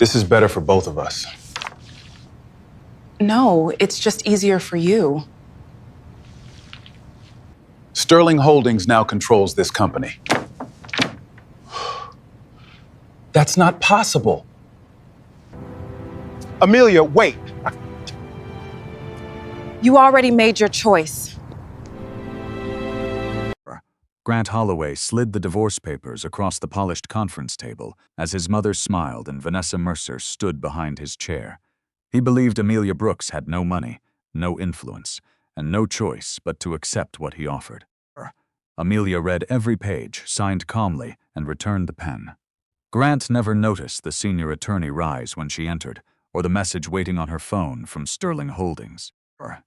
This is better for both of us. No, it's just easier for you. Sterling Holdings now controls this company. That's not possible. Amelia, wait. You already made your choice. Grant Holloway slid the divorce papers across the polished conference table as his mother smiled and Vanessa Mercer stood behind his chair. He believed Amelia Brooks had no money, no influence, and no choice but to accept what he offered. Amelia read every page, signed calmly, and returned the pen. Grant never noticed the senior attorney rise when she entered, or the message waiting on her phone from Sterling Holdings.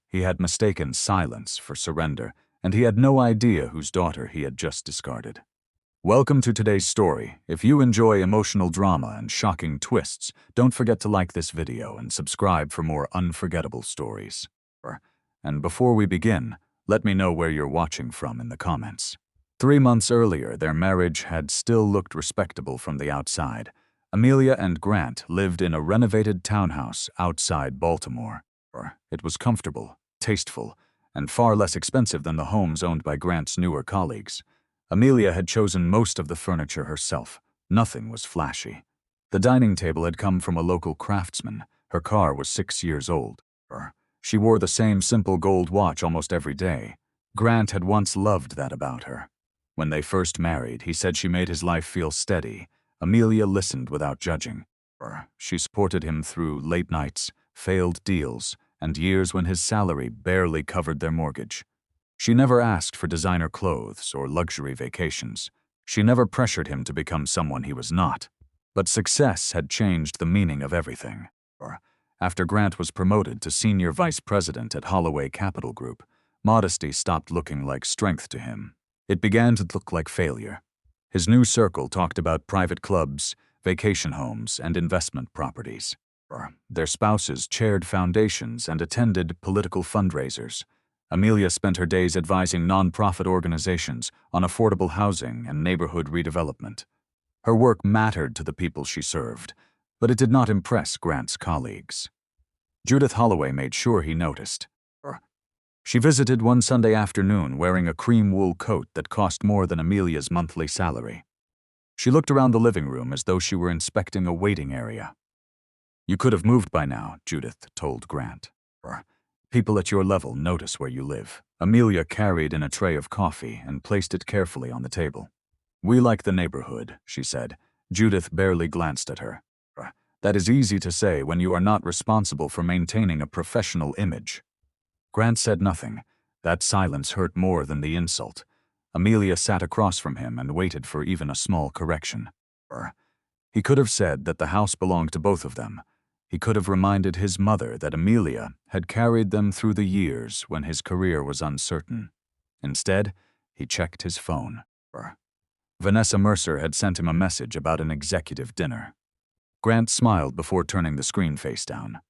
He had mistaken silence for surrender, and he had no idea whose daughter he had just discarded. Welcome to today's story. If you enjoy emotional drama and shocking twists, don't forget to like this video and subscribe for more unforgettable stories. And before we begin, let me know where you're watching from in the comments. 3 months earlier, their marriage had still looked respectable from the outside. Amelia and Grant lived in a renovated townhouse outside Baltimore. It was comfortable, tasteful, and far less expensive than the homes owned by Grant's newer colleagues. Amelia had chosen most of the furniture herself. Nothing was flashy. The dining table had come from a local craftsman. Her car was 6 years old. She wore the same simple gold watch almost every day. Grant had once loved that about her. When they first married, he said she made his life feel steady. Amelia listened without judging. She supported him through late nights, failed deals, and years when his salary barely covered their mortgage. She never asked for designer clothes or luxury vacations. She never pressured him to become someone he was not. But success had changed the meaning of everything. After Grant was promoted to senior vice president at Holloway Capital Group, modesty stopped looking like strength to him. It began to look like failure. His new circle talked about private clubs, vacation homes, and investment properties. Their spouses chaired foundations and attended political fundraisers. Amelia spent her days advising nonprofit organizations on affordable housing and neighborhood redevelopment. Her work mattered to the people she served, but it did not impress Grant's colleagues. Judith Holloway made sure he noticed. She visited one Sunday afternoon wearing a cream wool coat that cost more than Amelia's monthly salary. She looked around the living room as though she were inspecting a waiting area. "You could have moved by now," Judith told Grant. "People at your level notice where you live." Amelia carried in a tray of coffee and placed it carefully on the table. "We like the neighborhood," she said. Judith barely glanced at her. "That is easy to say when you are not responsible for maintaining a professional image." Grant said nothing. That silence hurt more than the insult. Amelia sat across from him and waited for even a small correction. He could have said that the house belonged to both of them. He could have reminded his mother that Amelia had carried them through the years when his career was uncertain. Instead, he checked his phone. Vanessa Mercer had sent him a message about an executive dinner. Grant smiled before turning the screen face down.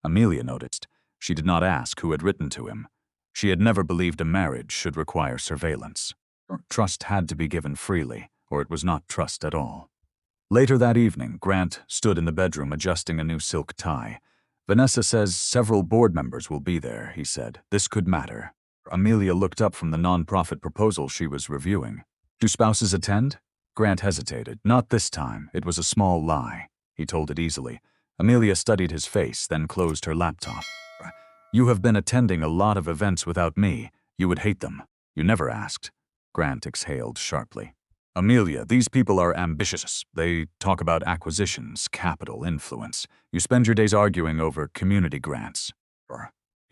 Amelia noticed. She did not ask who had written to him. She had never believed a marriage should require surveillance. Trust had to be given freely, or it was not trust at all. Later that evening, Grant stood in the bedroom adjusting a new silk tie. "Vanessa says several board members will be there," he said. "This could matter." Amelia looked up from the nonprofit proposal she was reviewing. "Do spouses attend?" Grant hesitated. "Not this time. It was a small lie." He told it easily. Amelia studied his face, then closed her laptop. "You have been attending a lot of events without me. You would hate them. You never asked." Grant exhaled sharply. "Amelia, these people are ambitious. They talk about acquisitions, capital, influence. You spend your days arguing over community grants.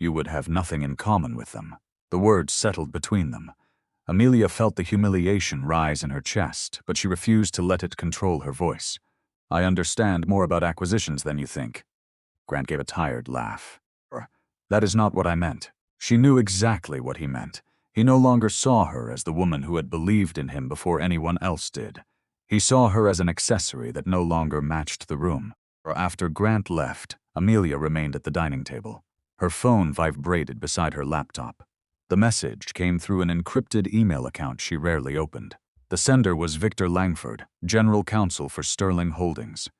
You would have nothing in common with them." The words settled between them. Amelia felt the humiliation rise in her chest, but she refused to let it control her voice. "I understand more about acquisitions than you think." Grant gave a tired laugh. "That is not what I meant." She knew exactly what he meant. He no longer saw her as the woman who had believed in him before anyone else did. He saw her as an accessory that no longer matched the room. After Grant left, Amelia remained at the dining table. Her phone vibrated beside her laptop. The message came through an encrypted email account she rarely opened. The sender was Victor Langford, General Counsel for Sterling Holdings.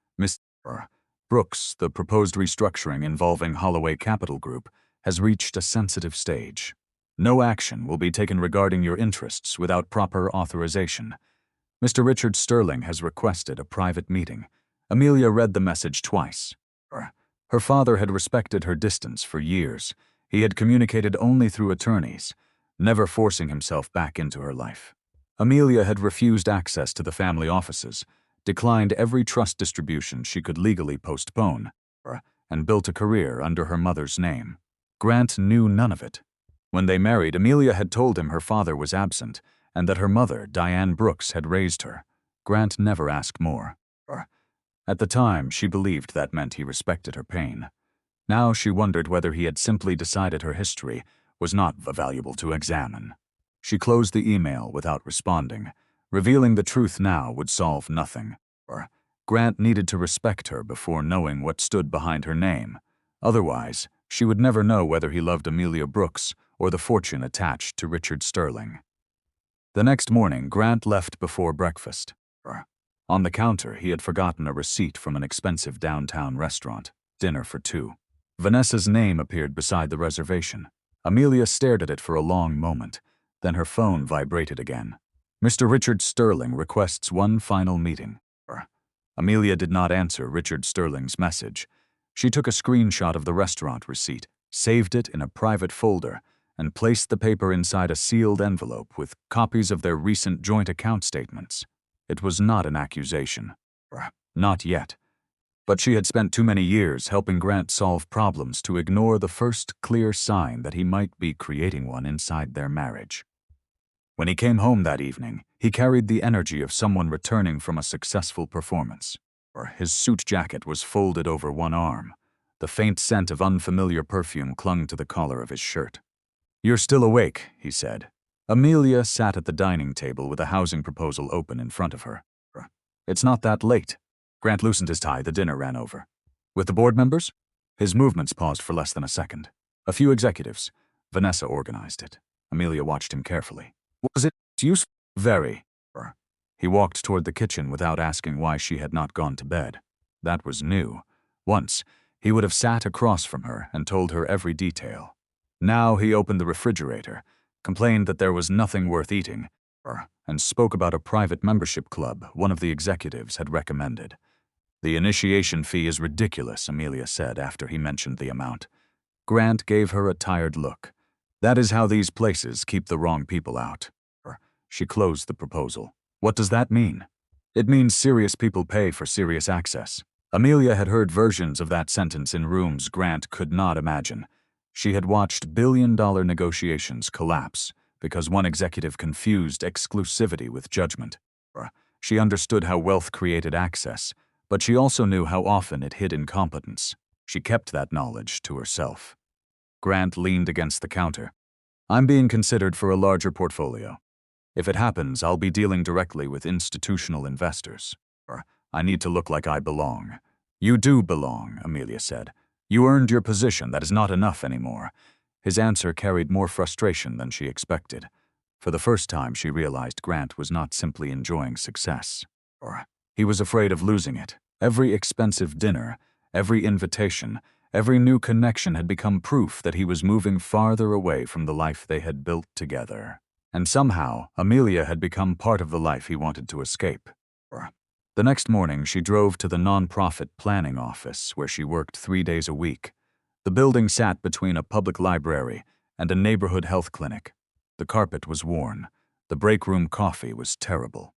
Brooks, the proposed restructuring involving Holloway Capital Group, has reached a sensitive stage. No action will be taken regarding your interests without proper authorization. Mr. Richard Sterling has requested a private meeting. Amelia read the message twice. Her father had respected her distance for years. He had communicated only through attorneys, never forcing himself back into her life. Amelia had refused access to the family offices, declined every trust distribution she could legally postpone, and built a career under her mother's name. Grant knew none of it. When they married, Amelia had told him her father was absent and that her mother, Diane Brooks, had raised her. Grant never asked more. At the time, she believed that meant he respected her pain. Now she wondered whether he had simply decided her history was not valuable to examine. She closed the email without responding. Revealing the truth now would solve nothing. Grant needed to respect her before knowing what stood behind her name. Otherwise, she would never know whether he loved Amelia Brooks or the fortune attached to Richard Sterling. The next morning, Grant left before breakfast. On the counter, he had forgotten a receipt from an expensive downtown restaurant, dinner for two. Vanessa's name appeared beside the reservation. Amelia stared at it for a long moment. Then her phone vibrated again. Mr. Richard Sterling requests one final meeting. Amelia did not answer Richard Sterling's message. She took a screenshot of the restaurant receipt, saved it in a private folder, and placed the paper inside a sealed envelope with copies of their recent joint account statements. It was not an accusation. Not yet. But she had spent too many years helping Grant solve problems to ignore the first clear sign that he might be creating one inside their marriage. When he came home that evening, he carried the energy of someone returning from a successful performance. His suit jacket was folded over one arm. The faint scent of unfamiliar perfume clung to the collar of his shirt. "You're still awake," he said. Amelia sat at the dining table with a housing proposal open in front of her. "It's not that late." Grant loosened his tie. The dinner ran over. "With the board members?" His movements paused for less than a second. "A few executives. Vanessa organized it." Amelia watched him carefully. "Was it useful?" "Very." He walked toward the kitchen without asking why she had not gone to bed. That was new. Once, he would have sat across from her and told her every detail. Now he opened the refrigerator, complained that there was nothing worth eating, and spoke about a private membership club one of the executives had recommended. "The initiation fee is ridiculous," Amelia said after he mentioned the amount. Grant gave her a tired look. "That is how these places keep the wrong people out." She closed the proposal. "What does that mean?" "It means serious people pay for serious access." Amelia had heard versions of that sentence in rooms Grant could not imagine. She had watched billion-dollar negotiations collapse because one executive confused exclusivity with judgment. She understood how wealth created access, but she also knew how often it hid incompetence. She kept that knowledge to herself. Grant leaned against the counter. "I'm being considered for a larger portfolio. If it happens, I'll be dealing directly with institutional investors. I need to look like I belong." "You do belong," Amelia said. "You earned your position. That is not enough anymore." His answer carried more frustration than she expected. For the first time, she realized Grant was not simply enjoying success. He was afraid of losing it. Every expensive dinner, every invitation, every new connection had become proof that he was moving farther away from the life they had built together. And somehow, Amelia had become part of the life he wanted to escape. The next morning, she drove to the nonprofit planning office where she worked 3 days a week. The building sat between a public library and a neighborhood health clinic. The carpet was worn. The break room coffee was terrible.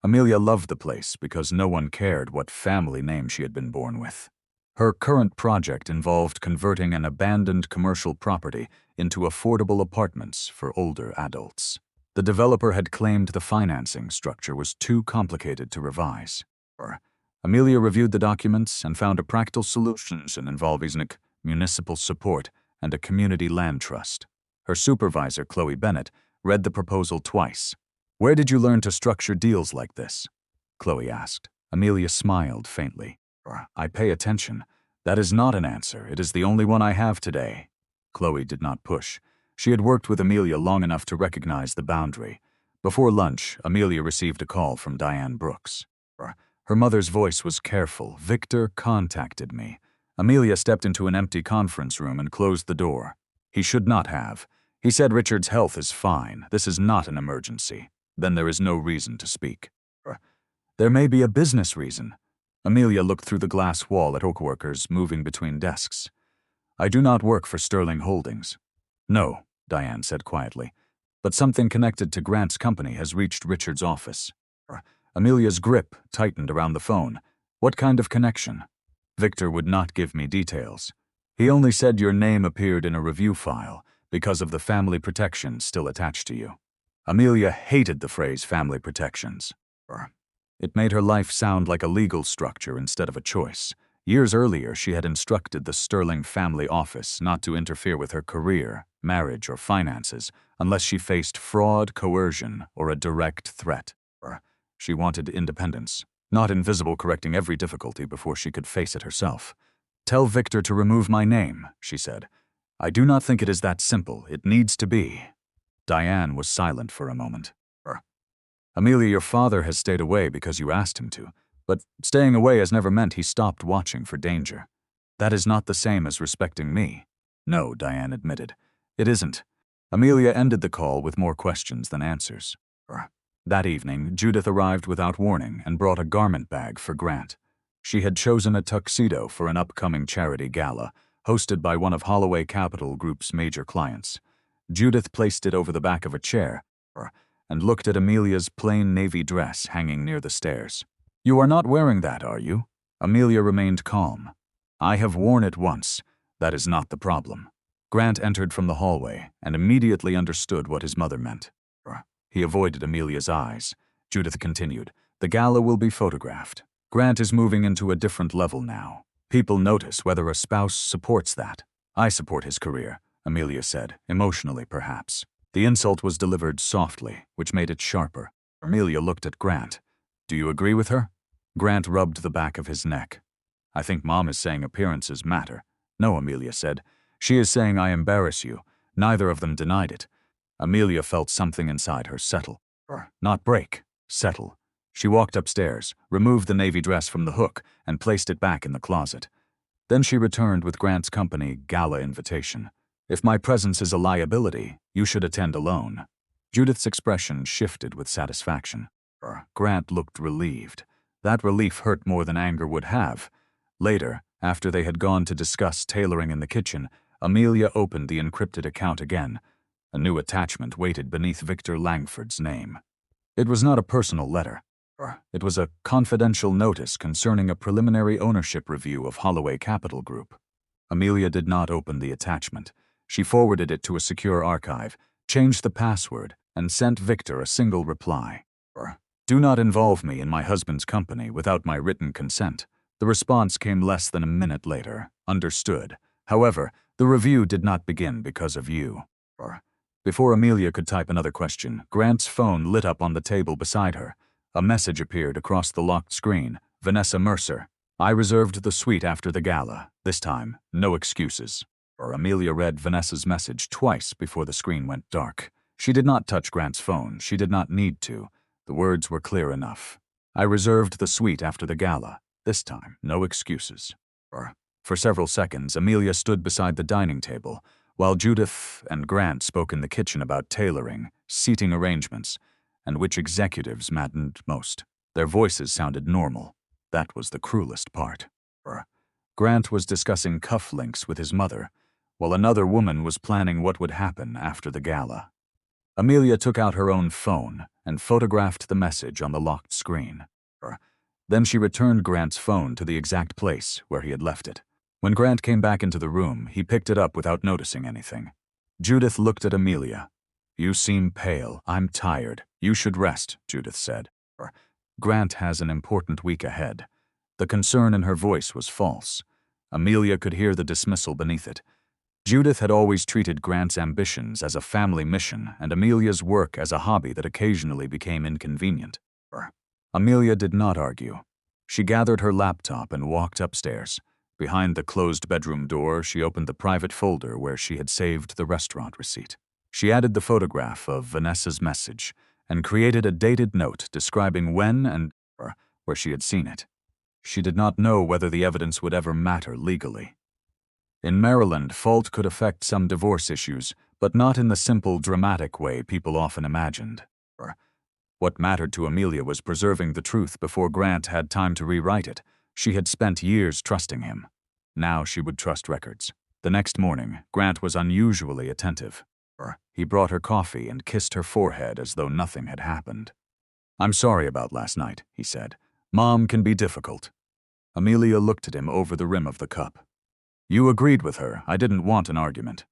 Amelia loved the place because no one cared what family name she had been born with. Her current project involved converting an abandoned commercial property into affordable apartments for older adults. The developer had claimed the financing structure was too complicated to revise. Amelia reviewed the documents and found a practical solution involving municipal support and a community land trust. Her supervisor, Chloe Bennett, read the proposal twice. "Where did you learn to structure deals like this?" Chloe asked. Amelia smiled faintly. "I pay attention. That is not an answer. It is the only one I have today." Chloe did not push. She had worked with Amelia long enough to recognize the boundary. Before lunch, Amelia received a call from Diane Brooks. Her mother's voice was careful. Victor contacted me. Amelia stepped into an empty conference room and closed the door. He should not have. He said Richard's health is fine. This is not an emergency. Then there is no reason to speak. There may be a business reason. Amelia looked through the glass wall at workers moving between desks. I do not work for Sterling Holdings. No, Diane said quietly. But something connected to Grant's company has reached Richard's office. Amelia's grip tightened around the phone. What kind of connection? Victor would not give me details. He only said your name appeared in a review file because of the family protections still attached to you. Amelia hated the phrase family protections. It made her life sound like a legal structure instead of a choice. Years earlier, she had instructed the Sterling family office not to interfere with her career, marriage, or finances unless she faced fraud, coercion, or a direct threat. She wanted independence, not invisible correcting every difficulty before she could face it herself. Tell Victor to remove my name, she said. I do not think it is that simple. It needs to be. Diane was silent for a moment. Amelia, your father has stayed away because you asked him to, but staying away has never meant he stopped watching for danger. That is not the same as respecting me. No, Diane admitted. It isn't. Amelia ended the call with more questions than answers. That evening, Judith arrived without warning and brought a garment bag for Grant. She had chosen a tuxedo for an upcoming charity gala, hosted by one of Holloway Capital Group's major clients. Judith placed it over the back of a chair and looked at Amelia's plain navy dress hanging near the stairs. You are not wearing that, are you? Amelia remained calm. I have worn it once. That is not the problem. Grant entered from the hallway and immediately understood what his mother meant. He avoided Amelia's eyes. Judith continued, the gala will be photographed. Grant is moving into a different level now. People notice whether a spouse supports that. I support his career, Amelia said, emotionally perhaps. The insult was delivered softly, which made it sharper. Amelia looked at Grant. Do you agree with her? Grant rubbed the back of his neck. I think Mom is saying appearances matter. No, Amelia said. She is saying I embarrass you. Neither of them denied it. Amelia felt something inside her settle. Not break, settle. She walked upstairs, removed the navy dress from the hook, and placed it back in the closet. Then she returned with Grant's company gala invitation. If my presence is a liability, you should attend alone. Judith's expression shifted with satisfaction. Grant looked relieved. That relief hurt more than anger would have. Later, after they had gone to discuss tailoring in the kitchen, Amelia opened the encrypted account again. A new attachment waited beneath Victor Langford's name. It was not a personal letter. It was a confidential notice concerning a preliminary ownership review of Holloway Capital Group. Amelia did not open the attachment. She forwarded it to a secure archive, changed the password, and sent Victor a single reply. Do not involve me in my husband's company without my written consent. The response came less than a minute later. Understood. However, the review did not begin because of you. Before Amelia could type another question, Grant's phone lit up on the table beside her. A message appeared across the locked screen. Vanessa Mercer. I reserved the suite after the gala. This time, no excuses. Amelia read Vanessa's message twice before the screen went dark. She did not touch Grant's phone. She did not need to. The words were clear enough. I reserved the suite after the gala. This time, no excuses. For several seconds, Amelia stood beside the dining table, while Judith and Grant spoke in the kitchen about tailoring, seating arrangements, and which executives maddened most. Their voices sounded normal. That was the cruelest part. Grant was discussing cufflinks with his mother, while another woman was planning what would happen after the gala. Amelia took out her own phone and photographed the message on the locked screen. Then she returned Grant's phone to the exact place where he had left it. When Grant came back into the room, he picked it up without noticing anything. Judith looked at Amelia. You seem pale. I'm tired. You should rest, Judith said. Grant has an important week ahead. The concern in her voice was false. Amelia could hear the dismissal beneath it. Judith had always treated Grant's ambitions as a family mission and Amelia's work as a hobby that occasionally became inconvenient. Amelia did not argue. She gathered her laptop and walked upstairs. Behind the closed bedroom door, she opened the private folder where she had saved the restaurant receipt. She added the photograph of Vanessa's message and created a dated note describing when and where she had seen it. She did not know whether the evidence would ever matter legally. In Maryland, fault could affect some divorce issues, but not in the simple, dramatic way people often imagined. What mattered to Amelia was preserving the truth before Grant had time to rewrite it. She had spent years trusting him. Now she would trust records. The next morning, Grant was unusually attentive. He brought her coffee and kissed her forehead as though nothing had happened. "I'm sorry about last night," he said. "Mom can be difficult." Amelia looked at him over the rim of the cup. "You agreed with her. I didn't want an argument."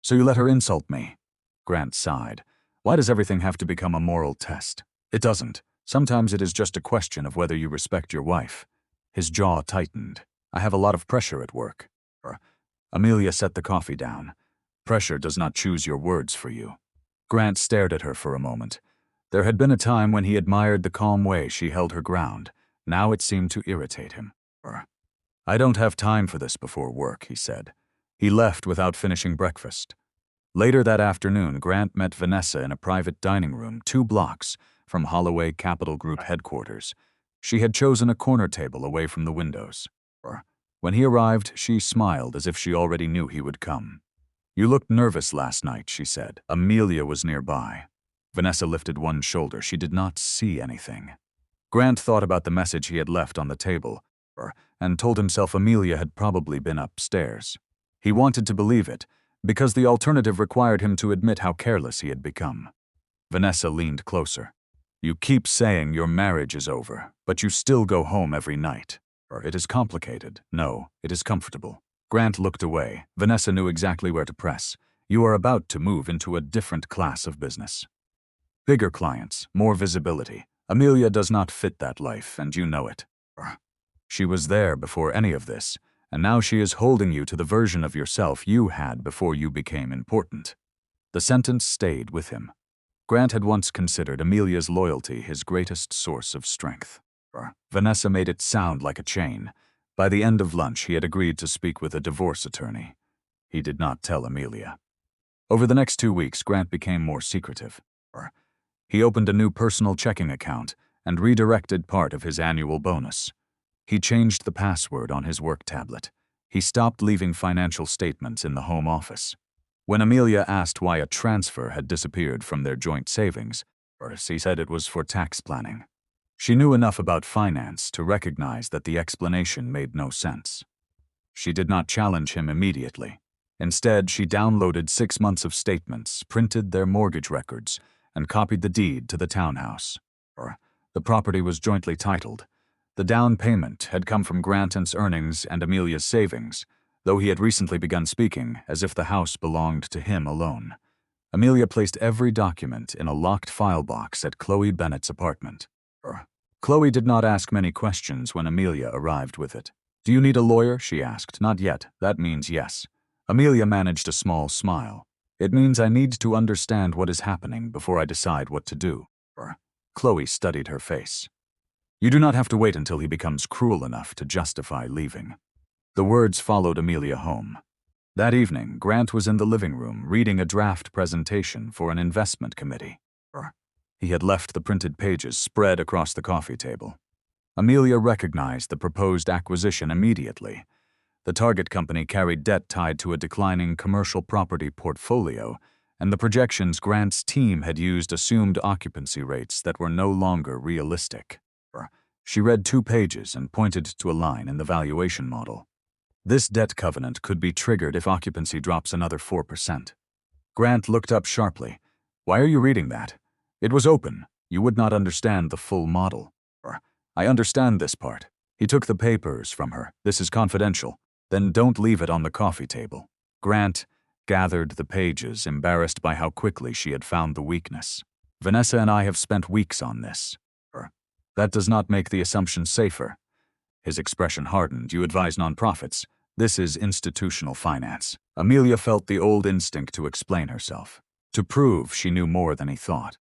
"So you let her insult me?" Grant sighed. "Why does everything have to become a moral test? It doesn't. Sometimes it is just a question of whether you respect your wife." His jaw tightened. "I have a lot of pressure at work." Amelia set the coffee down. "Pressure does not choose your words for you." Grant stared at her for a moment. There had been a time when he admired the calm way she held her ground. Now it seemed to irritate him. "I don't have time for this before work," he said. He left without finishing breakfast. Later that afternoon, Grant met Vanessa in a private dining room 2 blocks from Holloway Capital Group headquarters. She had chosen a corner table away from the windows. When he arrived, she smiled as if she already knew he would come. "You looked nervous last night," she said. Amelia was nearby. Vanessa lifted one shoulder. She did not see anything. Grant thought about the message he had left on the table and told himself Amelia had probably been upstairs. He wanted to believe it, because the alternative required him to admit how careless he had become. Vanessa leaned closer. "You keep saying your marriage is over, but you still go home every night. It is complicated." "No, it is comfortable." Grant looked away. Vanessa knew exactly where to press. "You are about to move into a different class of business. Bigger clients, more visibility. Amelia does not fit that life, and you know it. She was there before any of this, and now she is holding you to the version of yourself you had before you became important." The sentence stayed with him. Grant had once considered Amelia's loyalty his greatest source of strength. Vanessa made it sound like a chain. By the end of lunch, he had agreed to speak with a divorce attorney. He did not tell Amelia. Over the next 2 weeks, Grant became more secretive. He opened a new personal checking account and redirected part of his annual bonus. He changed the password on his work tablet. He stopped leaving financial statements in the home office. When Amelia asked why a transfer had disappeared from their joint savings, he said it was for tax planning. She knew enough about finance to recognize that the explanation made no sense. She did not challenge him immediately. Instead, she downloaded 6 months of statements, printed their mortgage records, and copied the deed to the townhouse. The property was jointly titled. The down payment had come from Grant's earnings and Amelia's savings, though he had recently begun speaking as if the house belonged to him alone. Amelia placed every document in a locked file box at Chloe Bennett's apartment. Chloe did not ask many questions when Amelia arrived with it. "Do you need a lawyer?" she asked. "Not yet. That means yes." Amelia managed a small smile. "It means I need to understand what is happening before I decide what to do." Chloe studied her face. "You do not have to wait until he becomes cruel enough to justify leaving." The words followed Amelia home. That evening, Grant was in the living room reading a draft presentation for an investment committee. He had left the printed pages spread across the coffee table. Amelia recognized the proposed acquisition immediately. The target company carried debt tied to a declining commercial property portfolio, and the projections Grant's team had used assumed occupancy rates that were no longer realistic. She read 2 pages and pointed to a line in the valuation model. This debt covenant could be triggered if occupancy drops another 4%. Grant looked up sharply. "Why are you reading that? It was open. You would not understand the full model." "I understand this part." He took the papers from her. "This is confidential." "Then don't leave it on the coffee table." Grant gathered the pages, embarrassed by how quickly she had found the weakness. "Vanessa and I have spent weeks on this." "That does not make the assumption safer." His expression hardened. "You advise nonprofits. This is institutional finance." Amelia felt the old instinct to explain herself, to prove she knew more than he thought.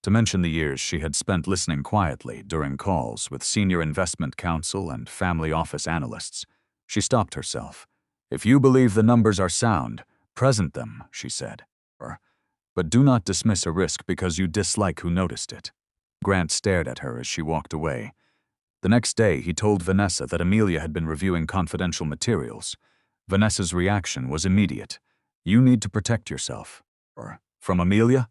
To mention the years she had spent listening quietly during calls with senior investment counsel and family office analysts. She stopped herself. "If you believe the numbers are sound, present them," she said. "But do not dismiss a risk because you dislike who noticed it." Grant stared at her as she walked away. The next day, he told Vanessa that Amelia had been reviewing confidential materials. Vanessa's reaction was immediate. You need to protect yourself. From Amelia?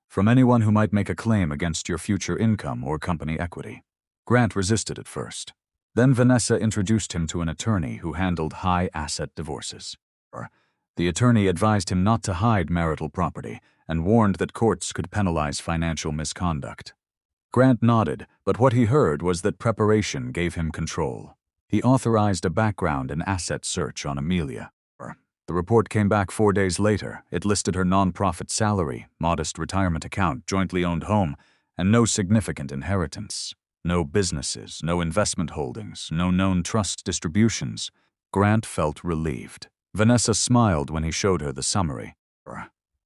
From anyone who might make a claim against your future income or company equity. Grant resisted at first. Then Vanessa introduced him to an attorney who handled high-asset divorces. The attorney advised him not to hide marital property and warned that courts could penalize financial misconduct. Grant nodded, but what he heard was that preparation gave him control. He authorized a background and asset search on Amelia. The report came back 4 days later. It listed her nonprofit salary, modest retirement account, jointly owned home, and no significant inheritance. No businesses, no investment holdings, no known trust distributions. Grant felt relieved. Vanessa smiled when he showed her the summary.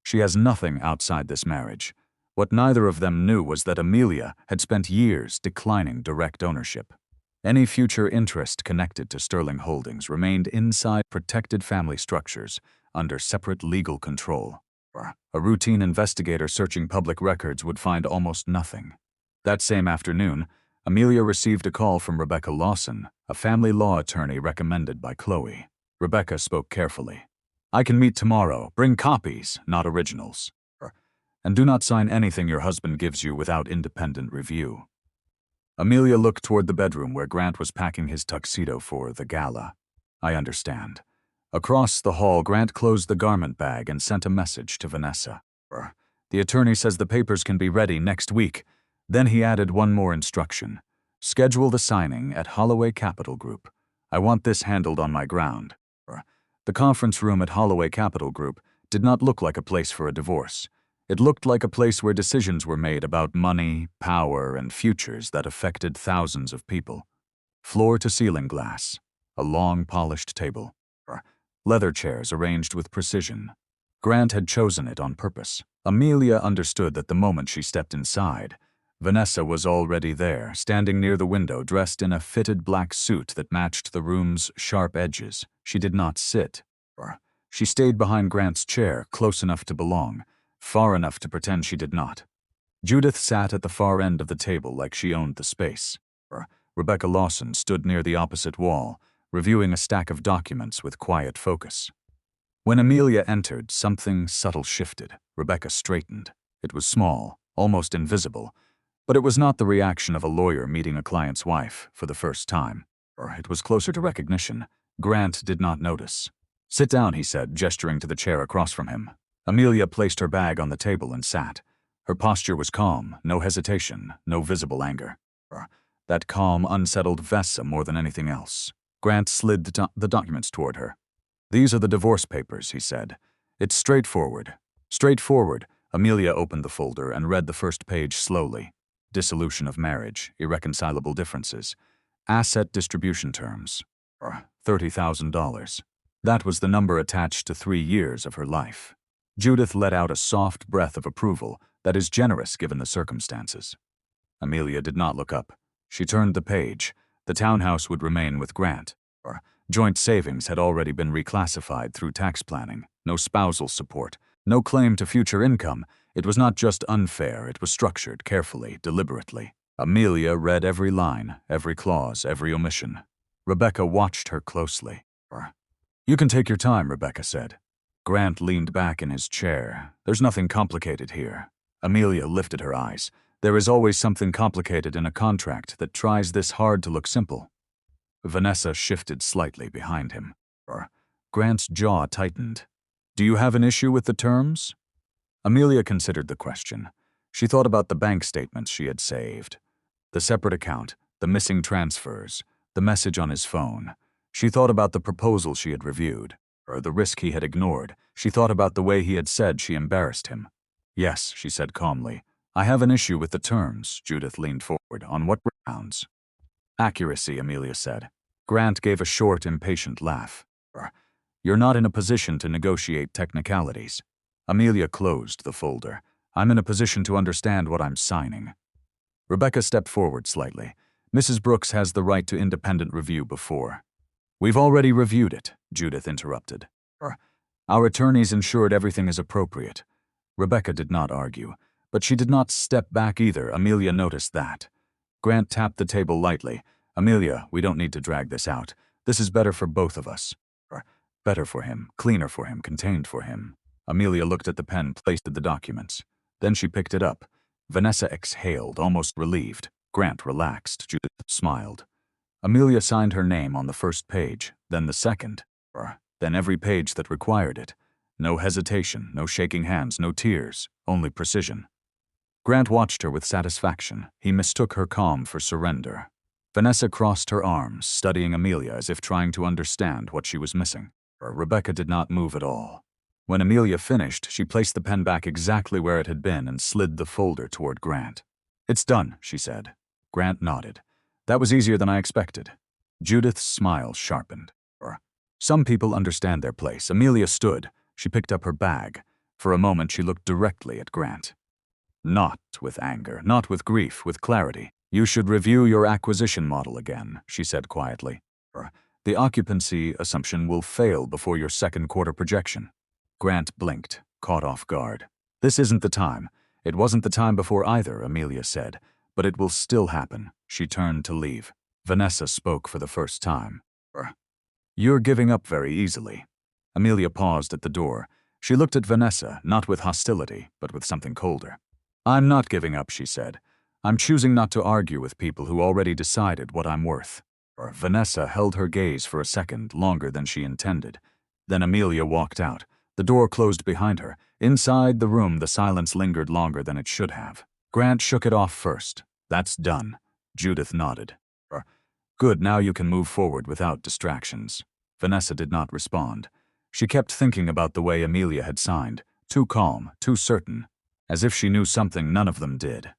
She has nothing outside this marriage. What neither of them knew was that Amelia had spent years declining direct ownership. Any future interest connected to Sterling Holdings remained inside protected family structures under separate legal control. A routine investigator searching public records would find almost nothing. That same afternoon, Amelia received a call from Rebecca Lawson, a family law attorney recommended by Chloe. Rebecca spoke carefully. I can meet tomorrow. Bring copies, not originals. And do not sign anything your husband gives you without independent review. Amelia looked toward the bedroom where Grant was packing his tuxedo for the gala. I understand. Across the hall, Grant closed the garment bag and sent a message to Vanessa. The attorney says the papers can be ready next week. Then he added one more instruction. Schedule the signing at Holloway Capital Group. I want this handled on my ground. The conference room at Holloway Capital Group did not look like a place for a divorce. It looked like a place where decisions were made about money, power, and futures that affected thousands of people. Floor-to-ceiling glass, a long polished table, leather chairs arranged with precision. Grant had chosen it on purpose. Amelia understood that the moment she stepped inside, Vanessa was already there, standing near the window, dressed in a fitted black suit that matched the room's sharp edges. She did not sit. She stayed behind Grant's chair, close enough to belong, far enough to pretend she did not. Judith sat at the far end of the table like she owned the space. Rebecca Lawson stood near the opposite wall, reviewing a stack of documents with quiet focus. When Amelia entered, something subtle shifted. Rebecca straightened. It was small, almost invisible, but it was not the reaction of a lawyer meeting a client's wife for the first time. It was closer to recognition. Grant did not notice. Sit down, he said, gesturing to the chair across from him. Amelia placed her bag on the table and sat. Her posture was calm, no hesitation, no visible anger. That calm unsettled Vanessa more than anything else. Grant slid the documents toward her. These are the divorce papers, he said. It's straightforward. Straightforward. Amelia opened the folder and read the first page slowly. Dissolution of marriage, irreconcilable differences, asset distribution terms, $30,000. That was the number attached to 3 years of her life. Judith let out a soft breath of approval that is generous given the circumstances. Amelia did not look up. She turned the page. The townhouse would remain with Grant. Joint savings had already been reclassified through tax planning. No spousal support. No claim to future income. It was not just unfair, it was structured carefully, deliberately. Amelia read every line, every clause, every omission. Rebecca watched her closely. You can take your time, Rebecca said. Grant leaned back in his chair. There's nothing complicated here. Amelia lifted her eyes. There is always something complicated in a contract that tries this hard to look simple. Vanessa shifted slightly behind him. Grant's jaw tightened. Do you have an issue with the terms? Amelia considered the question. She thought about the bank statements she had saved, the separate account, the missing transfers, the message on his phone. She thought about the proposal she had reviewed, or the risk he had ignored. She thought about the way he had said she embarrassed him. Yes, she said calmly. I have an issue with the terms. Judith leaned forward. On what grounds? Accuracy, Amelia said. Grant gave a short, impatient laugh. You're not in a position to negotiate technicalities. Amelia closed the folder. I'm in a position to understand what I'm signing. Rebecca stepped forward slightly. Mrs. Brooks has the right to independent review before. We've already reviewed it, Judith interrupted. Our attorneys ensured everything is appropriate. Rebecca did not argue. But she did not step back either. Amelia noticed that. Grant tapped the table lightly. Amelia, we don't need to drag this out. This is better for both of us. Or better for him, cleaner for him, contained for him. Amelia looked at the pen placed at the documents. Then she picked it up. Vanessa exhaled, almost relieved. Grant relaxed. Judith smiled. Amelia signed her name on the first page, then the second, then every page that required it. No hesitation, no shaking hands, no tears, only precision. Grant watched her with satisfaction. He mistook her calm for surrender. Vanessa crossed her arms, studying Amelia as if trying to understand what she was missing. Rebecca did not move at all. When Amelia finished, she placed the pen back exactly where it had been and slid the folder toward Grant. "It's done," she said. Grant nodded. "That was easier than I expected." Judith's smile sharpened. Some people understand their place. Amelia stood. She picked up her bag. For a moment, she looked directly at Grant. Not with anger, not with grief, with clarity. "You should review your acquisition model again," she said quietly. "The occupancy assumption will fail before your second quarter projection." Grant blinked, caught off guard. "This isn't the time. It wasn't the time before either," Amelia said. "But it will still happen." She turned to leave. Vanessa spoke for the first time. "You're giving up very easily." Amelia paused at the door. She looked at Vanessa, not with hostility, but with something colder. "I'm not giving up," she said. "I'm choosing not to argue with people who already decided what I'm worth." Vanessa held her gaze for a second, longer than she intended. Then Amelia walked out. The door closed behind her. Inside the room, the silence lingered longer than it should have. Grant shook it off first. "That's done." Judith nodded. "Good, now you can move forward without distractions." Vanessa did not respond. She kept thinking about the way Amelia had signed, too calm, too certain, as if she knew something none of them did.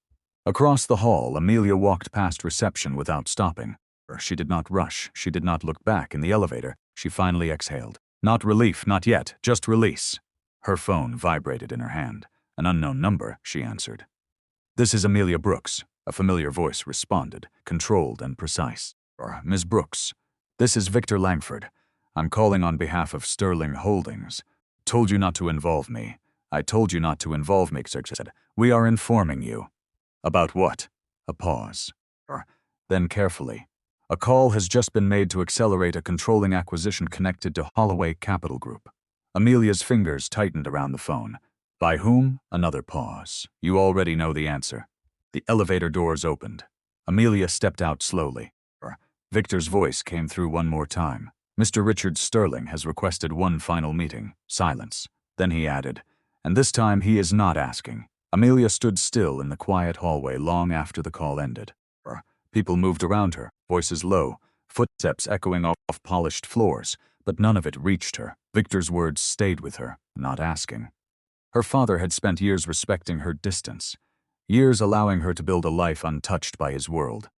Across the hall, Amelia walked past reception without stopping. She did not rush. She did not look back. In the elevator, she finally exhaled. Not relief, not yet, just release. Her phone vibrated in her hand. An unknown number, she answered. "This is Amelia Brooks," a familiar voice responded, controlled and precise. "Ms. Brooks, this is Victor Langford. I'm calling on behalf of Sterling Holdings. Told you not to involve me. I told you not to involve me," she said. "We are informing you." "About what?" A pause. Then carefully. "A call has just been made to accelerate a controlling acquisition connected to Holloway Capital Group." Amelia's fingers tightened around the phone. "By whom?" Another pause. "You already know the answer." The elevator doors opened. Amelia stepped out slowly. Victor's voice came through one more time. "Mr. Richard Sterling has requested one final meeting." Silence. Then he added, "And this time he is not asking." Amelia stood still in the quiet hallway long after the call ended. People moved around her, voices low, footsteps echoing off polished floors, but none of it reached her. Victor's words stayed with her, not asking. Her father had spent years respecting her distance, years allowing her to build a life untouched by his world.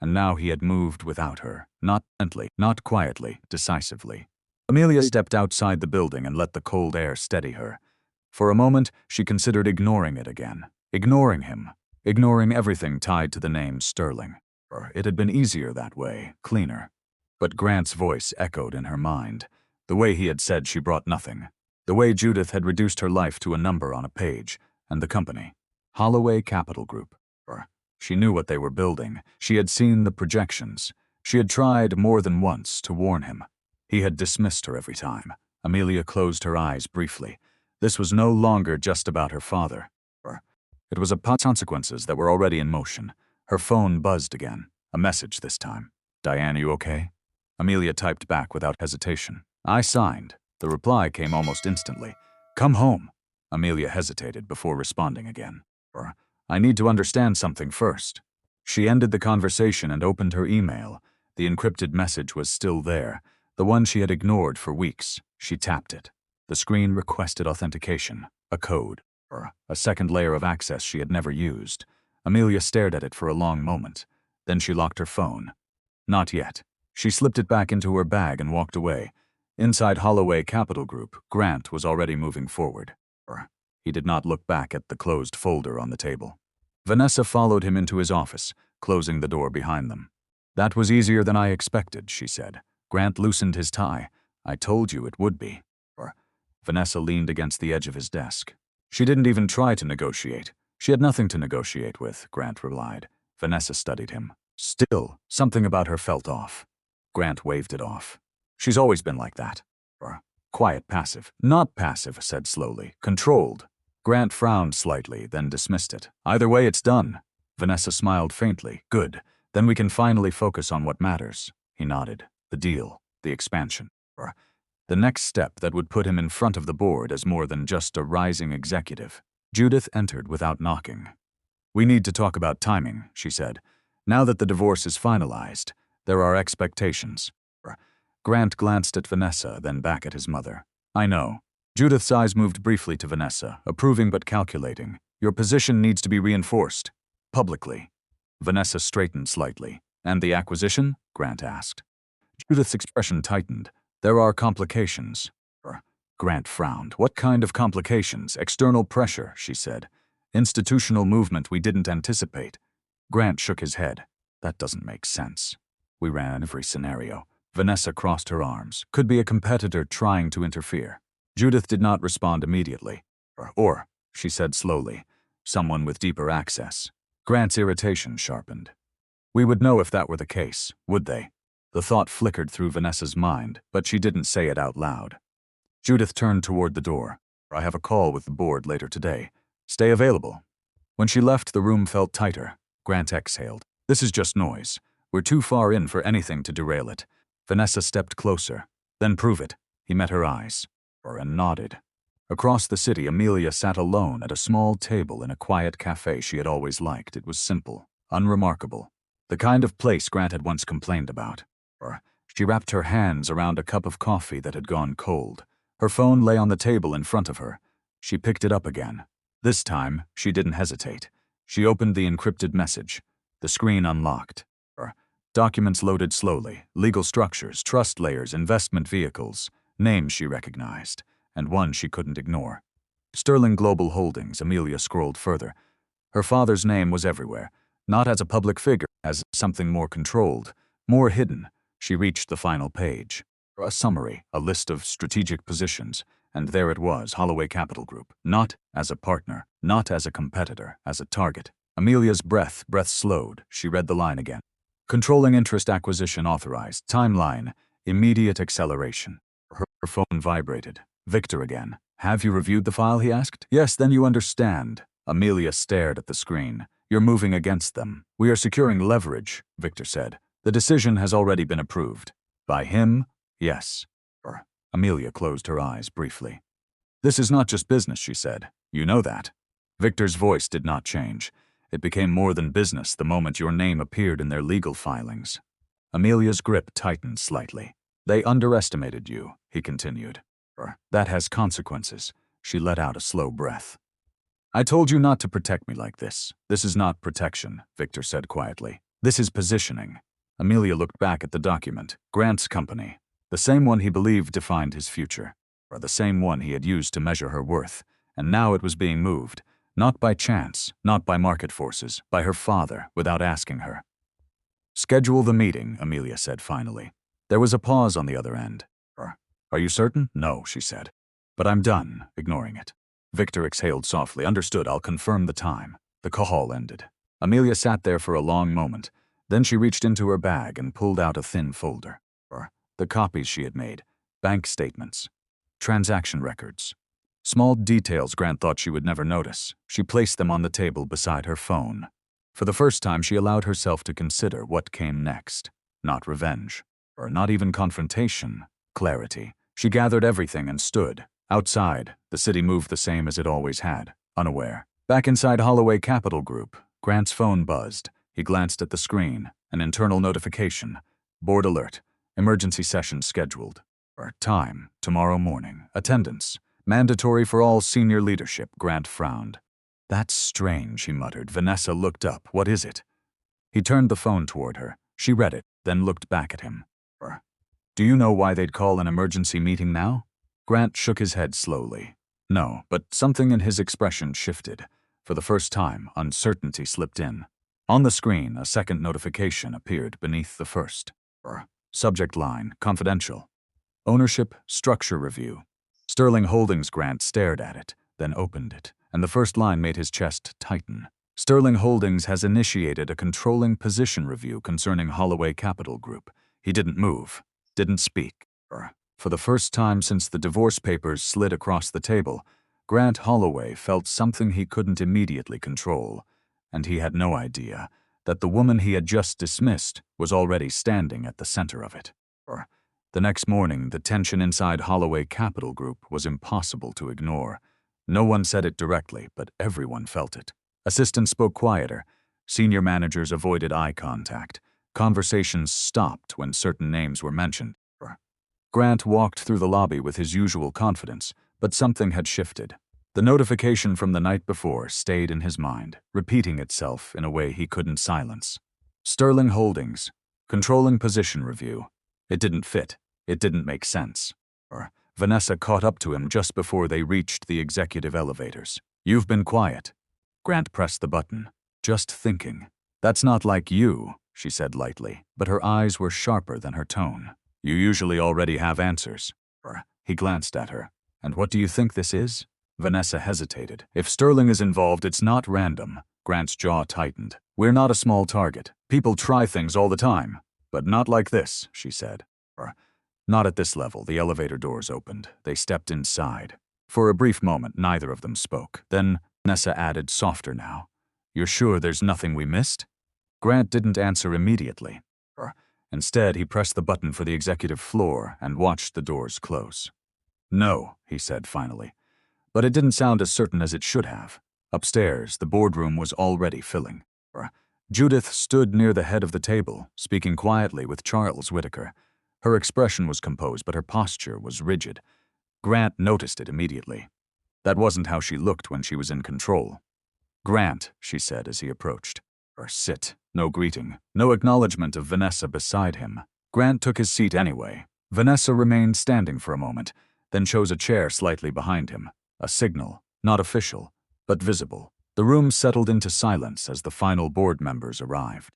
And now he had moved without her, not gently, not quietly, decisively. Amelia stepped outside the building and let the cold air steady her. For a moment, she considered ignoring it again. Ignoring him. Ignoring everything tied to the name Sterling. It had been easier that way, cleaner. But Grant's voice echoed in her mind. The way he had said she brought nothing. The way Judith had reduced her life to a number on a page. And the company. Holloway Capital Group. She knew what they were building. She had seen the projections. She had tried more than once to warn him. He had dismissed her every time. Amelia closed her eyes briefly. This was no longer just about her father. It was about consequences that were already in motion. Her phone buzzed again. A message this time. "Diane, you okay?" Amelia typed back without hesitation. "I signed." The reply came almost instantly. "Come home." Amelia hesitated before responding again. "I need to understand something first." She ended the conversation and opened her email. The encrypted message was still there, the one she had ignored for weeks. She tapped it. The screen requested authentication, a code, a second layer of access she had never used. Amelia stared at it for a long moment. Then she locked her phone. Not yet. She slipped it back into her bag and walked away. Inside Holloway Capital Group, Grant was already moving forward. He did not look back at the closed folder on the table. Vanessa followed him into his office, closing the door behind them. "That was easier than I expected," she said. Grant loosened his tie. "I told you it would be." Vanessa leaned against the edge of his desk. She didn't even try to negotiate. She had nothing to negotiate with, Grant relied. Vanessa studied him. Still, something about her felt off. Grant waved it off. She's always been like that. Or quiet, passive. Not passive, said slowly. Controlled. Grant frowned slightly, then dismissed it. Either way, it's done. Vanessa smiled faintly. Good. Then we can finally focus on what matters. He nodded. The deal. The expansion. Or the next step that would put him in front of the board as more than just a rising executive. Judith entered without knocking. We need to talk about timing, she said. Now that the divorce is finalized, there are expectations. Grant glanced at Vanessa, then back at his mother. I know. Judith's eyes moved briefly to Vanessa, approving but calculating. Your position needs to be reinforced. Publicly. Vanessa straightened slightly. And the acquisition? Grant asked. Judith's expression tightened. There are complications. Grant frowned. What kind of complications? External pressure, she said. Institutional movement we didn't anticipate. Grant shook his head. That doesn't make sense. We ran every scenario. Vanessa crossed her arms. Could be a competitor trying to interfere. Judith did not respond immediately. Or, she said slowly, someone with deeper access. Grant's irritation sharpened. We would know if that were the case, would they? The thought flickered through Vanessa's mind, but she didn't say it out loud. Judith turned toward the door. I have a call with the board later today. Stay available. When she left, the room felt tighter. Grant exhaled. This is just noise. We're too far in for anything to derail it. Vanessa stepped closer. Then prove it. He met her eyes. And nodded. Across the city, Amelia sat alone at a small table in a quiet cafe she had always liked. It was simple, unremarkable. The kind of place Grant had once complained about. She wrapped her hands around a cup of coffee that had gone cold. Her phone lay on the table in front of her. She picked it up again. This time, she didn't hesitate. She opened the encrypted message. The screen unlocked. Documents loaded slowly. Legal structures, trust layers, investment vehicles. Names she recognized, and one she couldn't ignore. Sterling Global Holdings, Amelia scrolled further. Her father's name was everywhere, not as a public figure, as something more controlled, more hidden. She reached the final page. A summary, a list of strategic positions, and there it was, Holloway Capital Group. Not as a partner, not as a competitor, as a target. Amelia's breath slowed. She read the line again. Controlling interest acquisition authorized. Timeline, immediate acceleration. Her phone vibrated. Victor again. Have you reviewed the file, he asked. Yes, then you understand. Amelia stared at the screen. You're moving against them. We are securing leverage, Victor said. The decision has already been approved. By him? Yes. Amelia closed her eyes briefly. This is not just business, she said. You know that. Victor's voice did not change. It became more than business the moment your name appeared in their legal filings. Amelia's grip tightened slightly. They underestimated you, he continued. That has consequences. She let out a slow breath. I told you not to protect me like this. This is not protection, Victor said quietly. This is positioning. Amelia looked back at the document. Grant's company. The same one he believed defined his future. The same one he had used to measure her worth. And now it was being moved. Not by chance, not by market forces, by her father, without asking her. Schedule the meeting, Amelia said finally. There was a pause on the other end. Are you certain? No, she said. But I'm done, ignoring it. Victor exhaled softly. Understood, I'll confirm the time. The call ended. Amelia sat there for a long moment. Then she reached into her bag and pulled out a thin folder. The copies she had made. Bank statements. Transaction records. Small details Grant thought she would never notice. She placed them on the table beside her phone. For the first time, she allowed herself to consider what came next. Not revenge. Not even confrontation. Clarity. She gathered everything and stood. Outside, the city moved the same as it always had, unaware. Back inside Holloway Capital Group, Grant's phone buzzed. He glanced at the screen. An internal notification. Board alert. Emergency session scheduled. Time, tomorrow morning. Attendance. Mandatory for all senior leadership, Grant frowned. That's strange, he muttered. Vanessa looked up. What is it? He turned the phone toward her. She read it, then looked back at him. Do you know why they'd call an emergency meeting now? Grant shook his head slowly. No, but something in his expression shifted. For the first time, uncertainty slipped in. On the screen, a second notification appeared beneath the first. Subject line, confidential. Ownership, structure review. Sterling Holdings. Grant stared at it, then opened it. and the first line made his chest tighten. Sterling Holdings has initiated a controlling position review concerning Holloway Capital Group. He didn't move, didn't speak. For the first time since the divorce papers slid across the table, Grant Holloway felt something he couldn't immediately control, and he had no idea that the woman he had just dismissed was already standing at the center of it. The next morning, the tension inside Holloway Capital Group was impossible to ignore. No one said it directly, but everyone felt it. Assistants spoke quieter. Senior managers avoided eye contact. Conversations stopped when certain names were mentioned. Grant walked through the lobby with his usual confidence, but something had shifted. The notification from the night before stayed in his mind, repeating itself in a way he couldn't silence. Sterling Holdings, controlling position review. It didn't fit. It didn't make sense. Vanessa caught up to him just before they reached the executive elevators. "You've been quiet." Grant pressed the button. "Just thinking." "That's not like you," she said lightly, but her eyes were sharper than her tone. "You usually already have answers." He glanced at her. "And what do you think this is?" Vanessa hesitated. "If Sterling is involved, it's not random." Grant's jaw tightened. "We're not a small target. People try things all the time. But not like this," she said. Not at this level. The elevator doors opened. They stepped inside. For a brief moment, neither of them spoke. Then Vanessa added, softer now, "You're sure there's nothing we missed?" Grant didn't answer immediately. Instead, he pressed the button for the executive floor and watched the doors close. "No," he said finally. But it didn't sound as certain as it should have. Upstairs, the boardroom was already filling. Judith stood near the head of the table, speaking quietly with Charles Whitaker. Her expression was composed, but her posture was rigid. Grant noticed it immediately. That wasn't how she looked when she was in control. "Grant," she said as he approached. Sit. No greeting, no acknowledgement of Vanessa beside him. Grant took his seat anyway. Vanessa remained standing for a moment, then chose a chair slightly behind him. A signal, not official, but visible. The room settled into silence as the final board members arrived.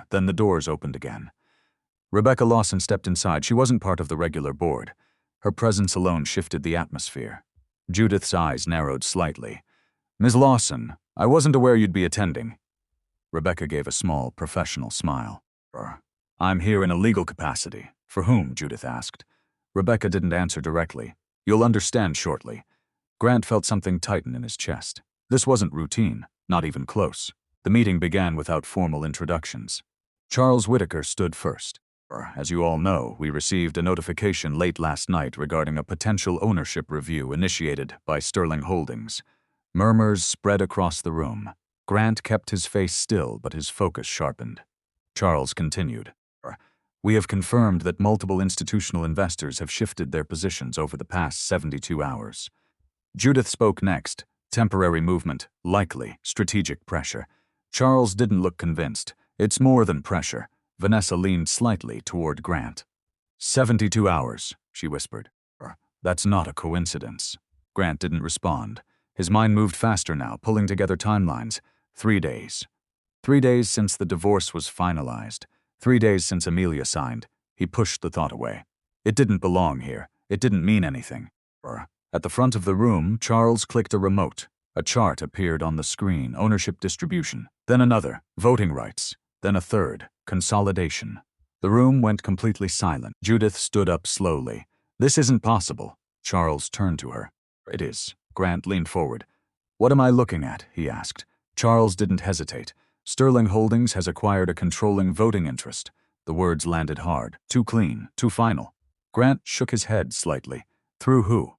Then the doors opened again. Rebecca Lawson stepped inside. She wasn't part of the regular board. Her presence alone shifted the atmosphere. Judith's eyes narrowed slightly. "Ms. Lawson, I wasn't aware you'd be attending." Rebecca gave a small, professional smile. "I'm here in a legal capacity." "For whom?" Judith asked. Rebecca didn't answer directly. "You'll understand shortly." Grant felt something tighten in his chest. This wasn't routine, not even close. The meeting began without formal introductions. Charles Whitaker stood first. "As you all know, we received a notification late last night regarding a potential ownership review initiated by Sterling Holdings." Murmurs spread across the room. Grant kept his face still, but his focus sharpened. Charles continued. "We have confirmed that multiple institutional investors have shifted their positions over the past 72 hours. Judith spoke next. Temporary movement, likely strategic pressure. Charles didn't look convinced. "It's more than pressure." Vanessa leaned slightly toward Grant. 72 hours, she whispered. "That's not a coincidence." Grant didn't respond. His mind moved faster now, pulling together timelines. 3 days. 3 days since the divorce was finalized. 3 days since Amelia signed. He pushed the thought away. It didn't belong here. It didn't mean anything. At the front of the room, Charles clicked a remote. A chart appeared on the screen, ownership distribution. Then another, voting rights. Then a third, consolidation. The room went completely silent. Judith stood up slowly. "This isn't possible." Charles turned to her. "It is." Grant leaned forward. "What am I looking at?" he asked. Charles didn't hesitate. "Sterling Holdings has acquired a controlling voting interest." The words landed hard. Too clean, too final. Grant shook his head slightly. "Through who?"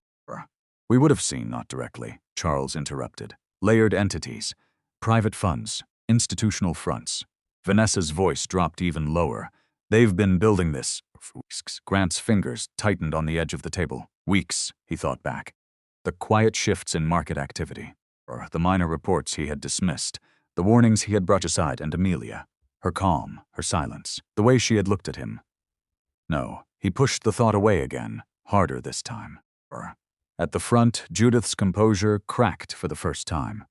"We would have seen, not directly," Charles interrupted. "Layered entities, private funds, institutional fronts." Vanessa's voice dropped even lower. "They've been building this for weeks." Grant's fingers tightened on the edge of the table. Weeks, he thought back. The quiet shifts in market activity, or the minor reports he had dismissed, the warnings he had brushed aside, and Amelia. Her calm, her silence, the way she had looked at him. No, he pushed the thought away again, harder this time. At the front, Judith's composure cracked for the first time.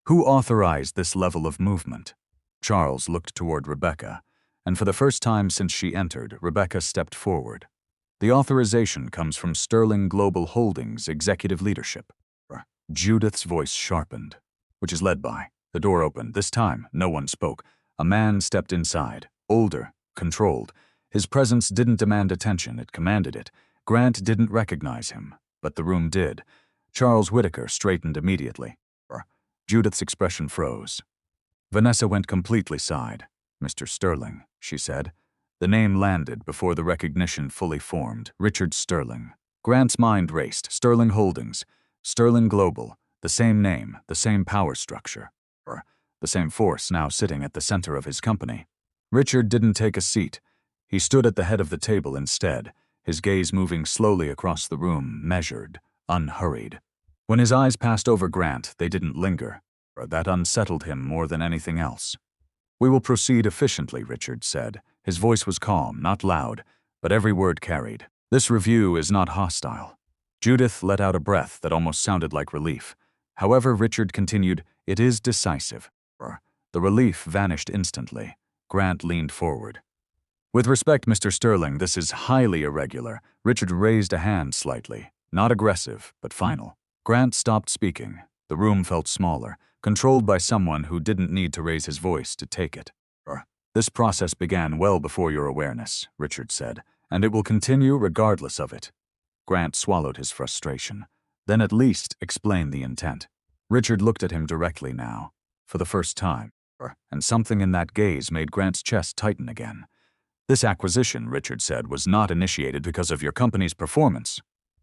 Who authorized this level of movement? Charles looked toward Rebecca, and for the first time since she entered, Rebecca stepped forward. "The authorization comes from Sterling Global Holdings executive leadership." Judith's voice sharpened. Which is led by. The door opened. This time, no one spoke. A man stepped inside. Older. Controlled. His presence didn't demand attention, it commanded it. Grant didn't recognize him, but the room did. Charles Whitaker straightened immediately. Judith's expression froze. Vanessa went completely side. "Mr. Sterling," she said. The name landed before the recognition fully formed. Richard Sterling. Grant's mind raced. Sterling Holdings. Sterling Global. The same name, the same power structure. The same force now sitting at the center of his company. Richard didn't take a seat. He stood at the head of the table instead, his gaze moving slowly across the room, measured, unhurried. When his eyes passed over Grant, they didn't linger. That unsettled him more than anything else. "We will proceed efficiently," Richard said. His voice was calm, not loud, but every word carried. "This review is not hostile." Judith let out a breath that almost sounded like relief. However, Richard continued, "It is decisive." The relief vanished instantly. Grant leaned forward. "With respect, Mr. Sterling, this is highly irregular." Richard raised a hand slightly, not aggressive, but final. Grant stopped speaking. The room felt smaller, controlled by someone who didn't need to raise his voice to take it. "This process began well before your awareness," Richard said, "and it will continue regardless of it." Grant swallowed his frustration. "Then at least explain the intent." Richard looked at him directly now, for the first time, and something in that gaze made Grant's chest tighten again. "This acquisition," Richard said, "was not initiated because of your company's performance."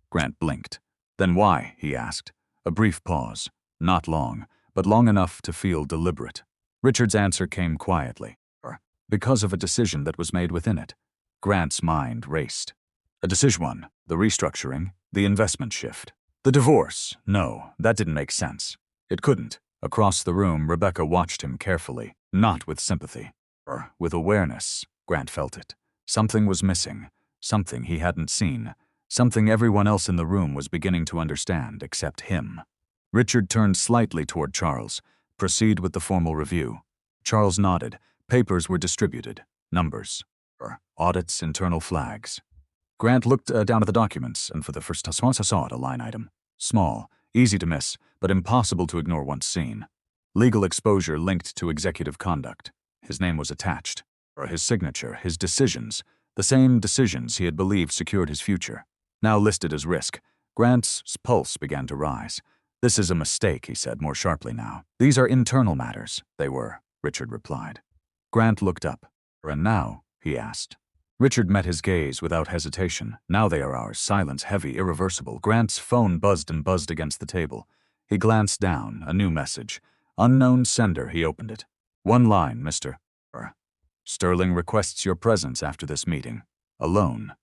Grant blinked. "Then why?" he asked. A brief pause. Not long, but long enough to feel deliberate. Richard's answer came quietly. "Because of a decision that was made within it." Grant's mind raced. A decision: the restructuring, the investment shift. The divorce? No, that didn't make sense. It couldn't. Across the room, Rebecca watched him carefully, not with sympathy. With awareness. Grant felt it. Something was missing. Something he hadn't seen. Something everyone else in the room was beginning to understand, except him. Richard turned slightly toward Charles. "Proceed with the formal review." Charles nodded. Papers were distributed. Numbers. Audits, internal flags. Grant looked down at the documents, and for the first time saw it, a line item. Small, easy to miss, but impossible to ignore once seen. Legal exposure linked to executive conduct. His name was attached. His signature, his decisions, the same decisions he had believed secured his future. Now listed as risk. Grant's pulse began to rise. "This is a mistake," he said more sharply now. "These are internal matters." "They were," Richard replied. Grant looked up. "And now?" he asked. Richard met his gaze without hesitation. "Now they are ours." Silence, heavy, irreversible. Grant's phone buzzed and buzzed against the table. He glanced down. A new message. Unknown sender. He opened it. "One line, Mr. Sterling requests your presence after this meeting. Alone."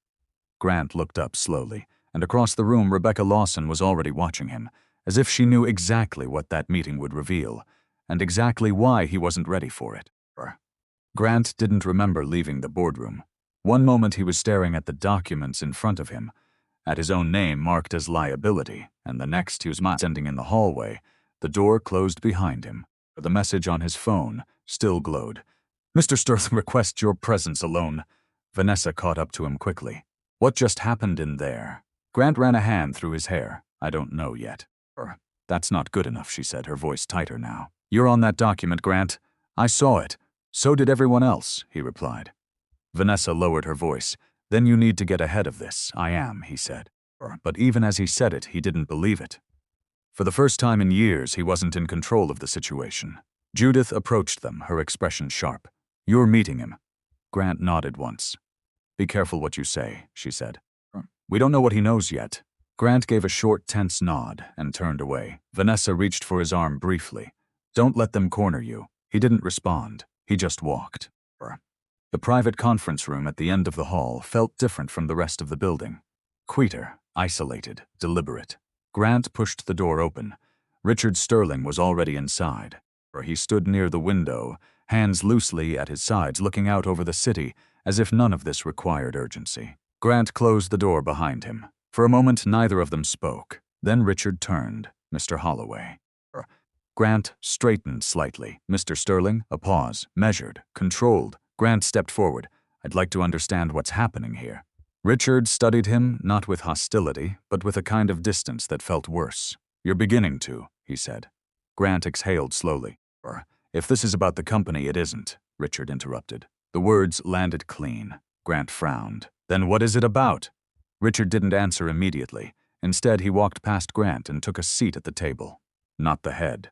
Grant looked up slowly, and across the room Rebecca Lawson was already watching him, as if she knew exactly what that meeting would reveal, and exactly why he wasn't ready for it. Grant didn't remember leaving the boardroom. One moment he was staring at the documents in front of him, at his own name marked as liability, and the next he was standing in the hallway. The door closed behind him. The message on his phone still glowed. "Mr. Sterling requests your presence alone." Vanessa caught up to him quickly. "What just happened in there?" Grant ran a hand through his hair. "I don't know yet." "That's not good enough," she said, her voice tighter now. "You're on that document, Grant. I saw it. So did everyone else," he replied. Vanessa lowered her voice. "Then you need to get ahead of this." "I am," he said. But even as he said it, he didn't believe it. For the first time in years, he wasn't in control of the situation. Judith approached them, her expression sharp. "You're meeting him." Grant nodded once. "Be careful what you say," she said. "We don't know what he knows yet." Grant gave a short, tense nod and turned away. Vanessa reached for his arm briefly. "Don't let them corner you." He didn't respond. He just walked. The private conference room at the end of the hall felt different from the rest of the building. Quieter, isolated, deliberate. Grant pushed the door open. Richard Sterling was already inside. He stood near the window, hands loosely at his sides, looking out over the city, as if none of this required urgency. Grant closed the door behind him. For a moment, neither of them spoke. Then Richard turned. "Mr. Holloway." Grant straightened slightly. "Mr. Sterling." A pause. Measured. Controlled. Grant stepped forward. "I'd like to understand what's happening here." Richard studied him, not with hostility, but with a kind of distance that felt worse. You're beginning to, he said. Grant exhaled slowly. If this is about the company, it isn't, Richard interrupted. The words landed clean. Grant frowned. Then what is it about? Richard didn't answer immediately. Instead, he walked past Grant and took a seat at the table. Not the head,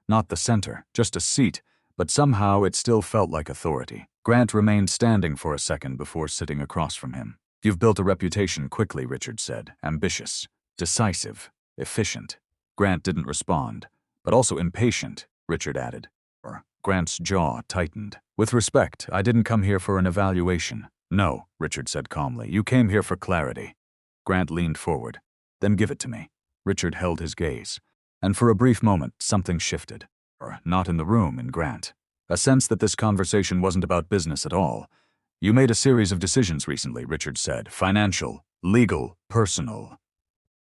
not the center, just a seat, but somehow it still felt like authority. Grant remained standing for a second before sitting across from him. You've built a reputation quickly, Richard said. Ambitious, decisive, efficient. Grant didn't respond, but also impatient, Richard added. Grant's jaw tightened. With respect, I didn't come here for an evaluation. No, Richard said calmly. You came here for clarity. Grant leaned forward. Then give it to me. Richard held his gaze. And for a brief moment, something shifted. Not in the room, in Grant. A sense that this conversation wasn't about business at all. You made a series of decisions recently, Richard said. Financial, legal, personal.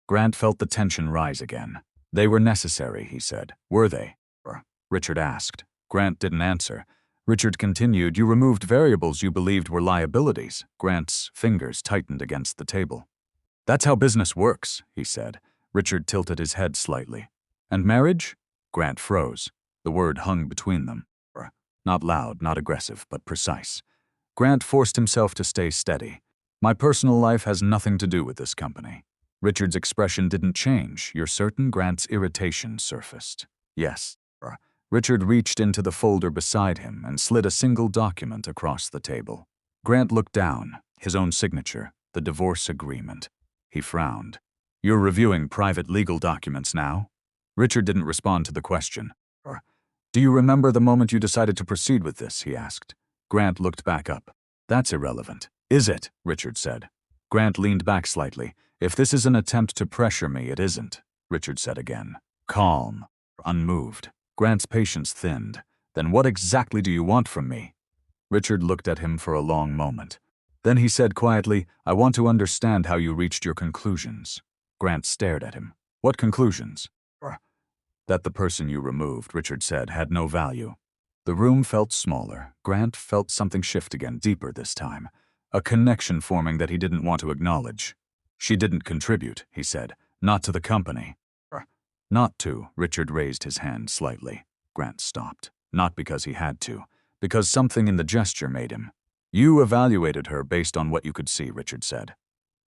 Grant felt the tension rise again. They were necessary, he said. Were they? Richard asked. Grant didn't answer. Richard continued, you removed variables you believed were liabilities. Grant's fingers tightened against the table. That's how business works, he said. Richard tilted his head slightly. And marriage? Grant froze. The word hung between them. Not loud, not aggressive, but precise. Grant forced himself to stay steady. My personal life has nothing to do with this company. Richard's expression didn't change. You're certain? Grant's irritation surfaced. Yes. Richard reached into the folder beside him and slid a single document across the table. Grant looked down, his own signature, the divorce agreement. He frowned. You're reviewing private legal documents now? Richard didn't respond to the question. Do you remember the moment you decided to proceed with this? He asked. Grant looked back up. That's irrelevant. Is it? Richard said. Grant leaned back slightly. If this is an attempt to pressure me, it isn't, Richard said again. Calm, unmoved. Grant's patience thinned. Then what exactly do you want from me? Richard looked at him for a long moment. Then he said quietly, I want to understand how you reached your conclusions. Grant stared at him. What conclusions? That the person you removed, Richard said, had no value. The room felt smaller. Grant felt something shift again, deeper this time. A connection forming that he didn't want to acknowledge. She didn't contribute, he said. Not to the company. Not to, Richard raised his hand slightly. Grant stopped. Not because he had to. Because something in the gesture made him. You evaluated her based on what you could see, Richard said.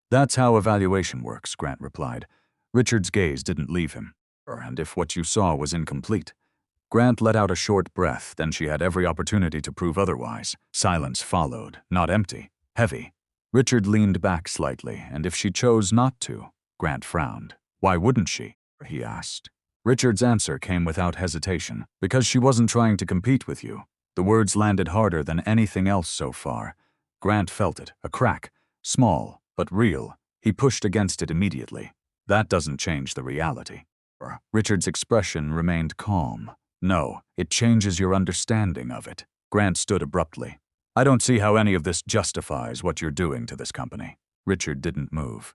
That's how evaluation works, Grant replied. Richard's gaze didn't leave him. And if what you saw was incomplete. Grant let out a short breath, then she had every opportunity to prove otherwise. Silence followed, not empty, heavy. Richard leaned back slightly, and if she chose not to, Grant frowned. Why wouldn't she? He asked. Richard's answer came without hesitation. Because she wasn't trying to compete with you. The words landed harder than anything else so far. Grant felt it, a crack, small, but real. He pushed against it immediately. That doesn't change the reality. Richard's expression remained calm. No, it changes your understanding of it. Grant stood abruptly. I don't see how any of this justifies what you're doing to this company. Richard didn't move.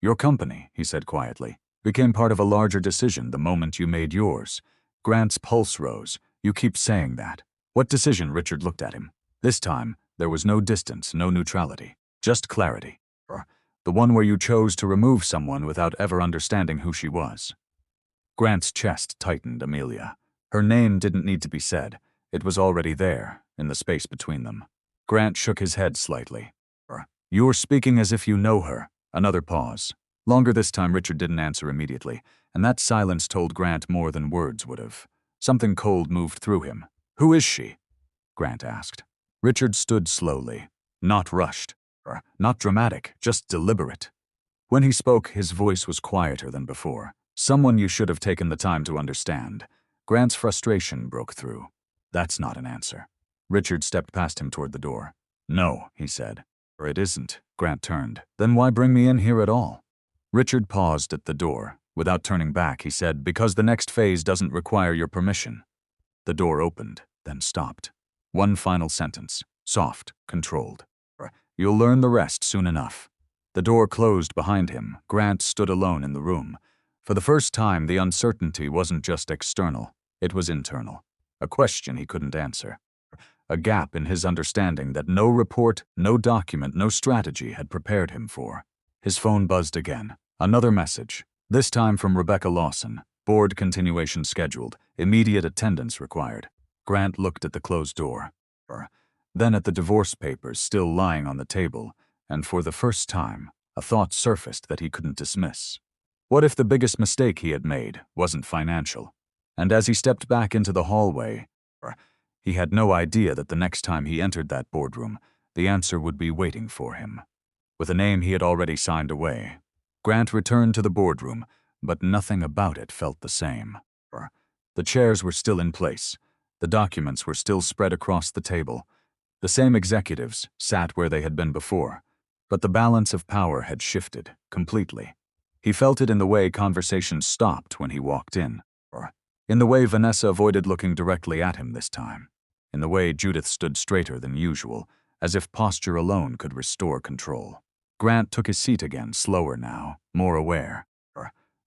Your company, he said quietly, became part of a larger decision the moment you made yours. Grant's pulse rose. You keep saying that. What decision? Richard looked at him. This time, there was no distance, no neutrality, just clarity. The one where you chose to remove someone without ever understanding who she was. Grant's chest tightened. Amelia. Her name didn't need to be said. It was already there, in the space between them. Grant shook his head slightly. You're speaking as if you know her. Another pause. Longer this time. Richard didn't answer immediately, and that silence told Grant more than words would have. Something cold moved through him. Who is she? Grant asked. Richard stood slowly, not rushed, not dramatic, just deliberate. When he spoke, his voice was quieter than before. Someone you should have taken the time to understand. Grant's frustration broke through. That's not an answer. Richard stepped past him toward the door. No, he said. Or it isn't. Grant turned. Then why bring me in here at all? Richard paused at the door. Without turning back, he said, because the next phase doesn't require your permission. The door opened, then stopped. One final sentence, soft, controlled. You'll learn the rest soon enough. The door closed behind him. Grant stood alone in the room. For the first time, the uncertainty wasn't just external. It was internal. A question he couldn't answer. A gap in his understanding that no report, no document, no strategy had prepared him for. His phone buzzed again. Another message. This time from Rebecca Lawson. Board continuation scheduled. Immediate attendance required. Grant looked at the closed door, then at the divorce papers still lying on the table, and for the first time, a thought surfaced that he couldn't dismiss. What if the biggest mistake he had made wasn't financial? And as he stepped back into the hallway, he had no idea that the next time he entered that boardroom, the answer would be waiting for him. With a name he had already signed away, Grant returned to the boardroom, but nothing about it felt the same. The chairs were still in place. The documents were still spread across the table. The same executives sat where they had been before, but the balance of power had shifted completely. He felt it in the way conversations stopped when he walked in, in the way Vanessa avoided looking directly at him this time, in the way Judith stood straighter than usual, as if posture alone could restore control. Grant took his seat again, slower now, more aware.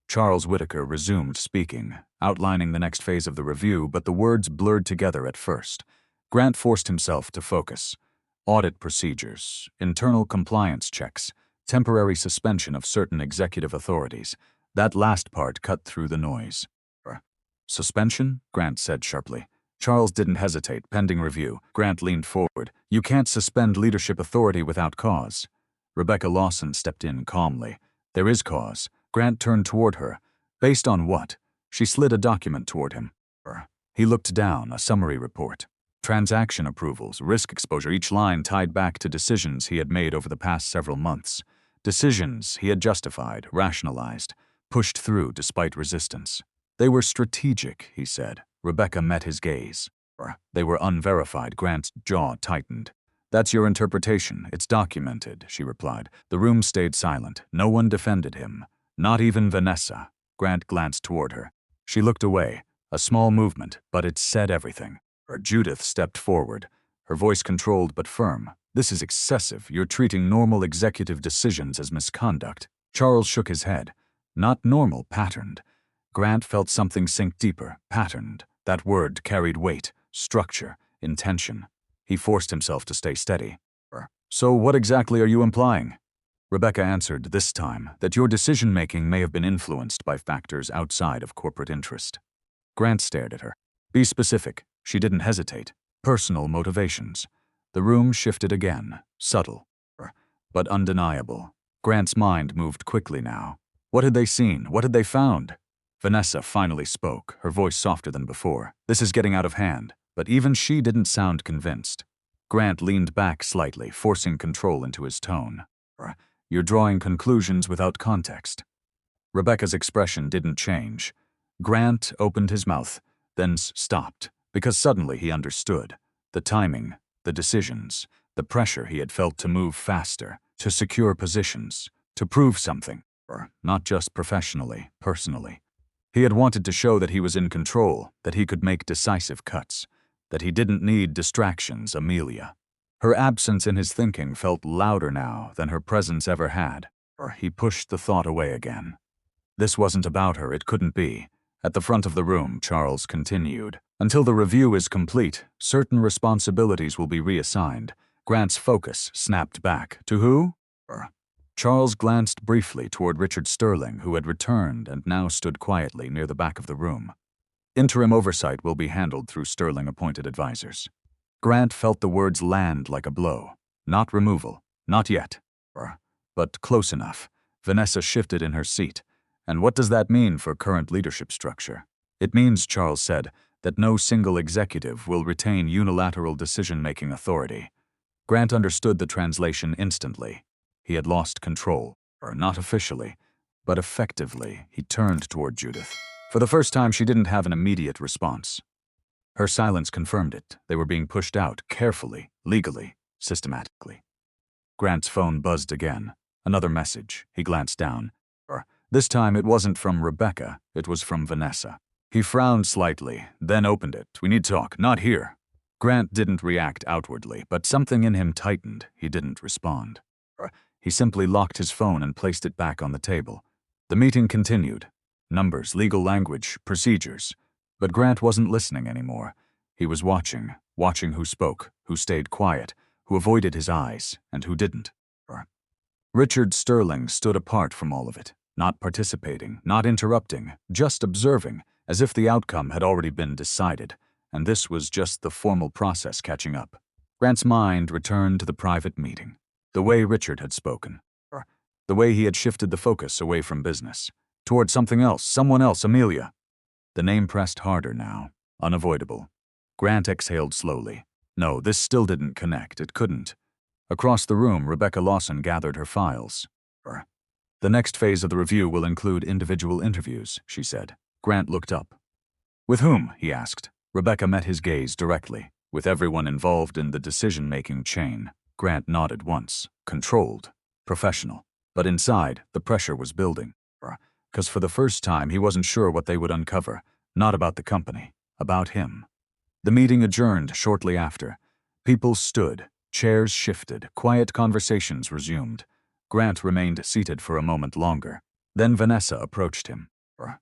Charles Whitaker resumed speaking, outlining the next phase of the review, but the words blurred together at first. Grant forced himself to focus. Audit procedures, internal compliance checks, temporary suspension of certain executive authorities. That last part cut through the noise. Suspension? Grant said sharply. Charles didn't hesitate, pending review. Grant leaned forward. You can't suspend leadership authority without cause. Rebecca Lawson stepped in calmly. There is cause. Grant turned toward her. Based on what? She slid a document toward him. He looked down, a summary report. Transaction approvals, risk exposure, each line tied back to decisions he had made over the past several months. Decisions he had justified, rationalized, pushed through despite resistance. They were strategic, he said. Rebecca met his gaze. They were unverified. Grant's jaw tightened. That's your interpretation. It's documented, she replied. The room stayed silent. No one defended him. Not even Vanessa. Grant glanced toward her. She looked away. A small movement, but it said everything. Judith stepped forward, her voice controlled but firm. This is excessive. You're treating normal executive decisions as misconduct. Charles shook his head. Not normal, patterned. Grant felt something sink deeper. Patterned. That word carried weight, structure, intention. He forced himself to stay steady. So what exactly are you implying? Rebecca answered, this time, that your decision-making may have been influenced by factors outside of corporate interest. Grant stared at her. Be specific. She didn't hesitate. Personal motivations. The room shifted again, subtle, but undeniable. Grant's mind moved quickly now. What had they seen? What had they found? Vanessa finally spoke, her voice softer than before. This is getting out of hand, but even she didn't sound convinced. Grant leaned back slightly, forcing control into his tone. You're drawing conclusions without context. Rebecca's expression didn't change. Grant opened his mouth, then stopped, because suddenly he understood. The timing, the decisions, the pressure he had felt to move faster, to secure positions, to prove something, not just professionally, personally. He had wanted to show that he was in control, that he could make decisive cuts, that he didn't need distractions, Amelia. Her absence in his thinking felt louder now than her presence ever had. He pushed the thought away again. This wasn't about her, it couldn't be. At the front of the room, Charles continued. Until the review is complete, certain responsibilities will be reassigned. Grant's focus snapped back. To who? Charles glanced briefly toward Richard Sterling, who had returned and now stood quietly near the back of the room. Interim oversight will be handled through Sterling-appointed advisors. Grant felt the words land like a blow. Not removal. Not yet. But close enough. Vanessa shifted in her seat. And what does that mean for current leadership structure? It means, Charles said, that no single executive will retain unilateral decision-making authority. Grant understood the translation instantly. He had lost control, not officially, but effectively. He turned toward Judith. For the first time, she didn't have an immediate response. Her silence confirmed it. They were being pushed out, carefully, legally, systematically. Grant's phone buzzed again. Another message. He glanced down. This time it wasn't from Rebecca, it was from Vanessa. He frowned slightly, then opened it. We need to talk, not here. Grant didn't react outwardly, but something in him tightened. He didn't respond. He simply locked his phone and placed it back on the table. The meeting continued. Numbers, legal language, procedures. But Grant wasn't listening anymore. He was watching who spoke, who stayed quiet, who avoided his eyes, and who didn't. Richard Sterling stood apart from all of it. not participating, not interrupting, just observing, as if the outcome had already been decided, and this was just the formal process catching up. Grant's mind returned to the private meeting, the way Richard had spoken, the way he had shifted the focus away from business, toward something else, someone else, Amelia. The name pressed harder now, unavoidable. Grant exhaled slowly. No, this still didn't connect, it couldn't. Across the room, Rebecca Lawson gathered her files. The next phase of the review will include individual interviews, she said. Grant looked up. With whom? He asked. Rebecca met his gaze directly. With everyone involved in the decision-making chain. Grant nodded once. Controlled. Professional. But inside, the pressure was building. Because for the first time, he wasn't sure what they would uncover. Not about the company. About him. The meeting adjourned shortly after. People stood. Chairs shifted. Quiet conversations resumed. Grant remained seated for a moment longer. Then Vanessa approached him.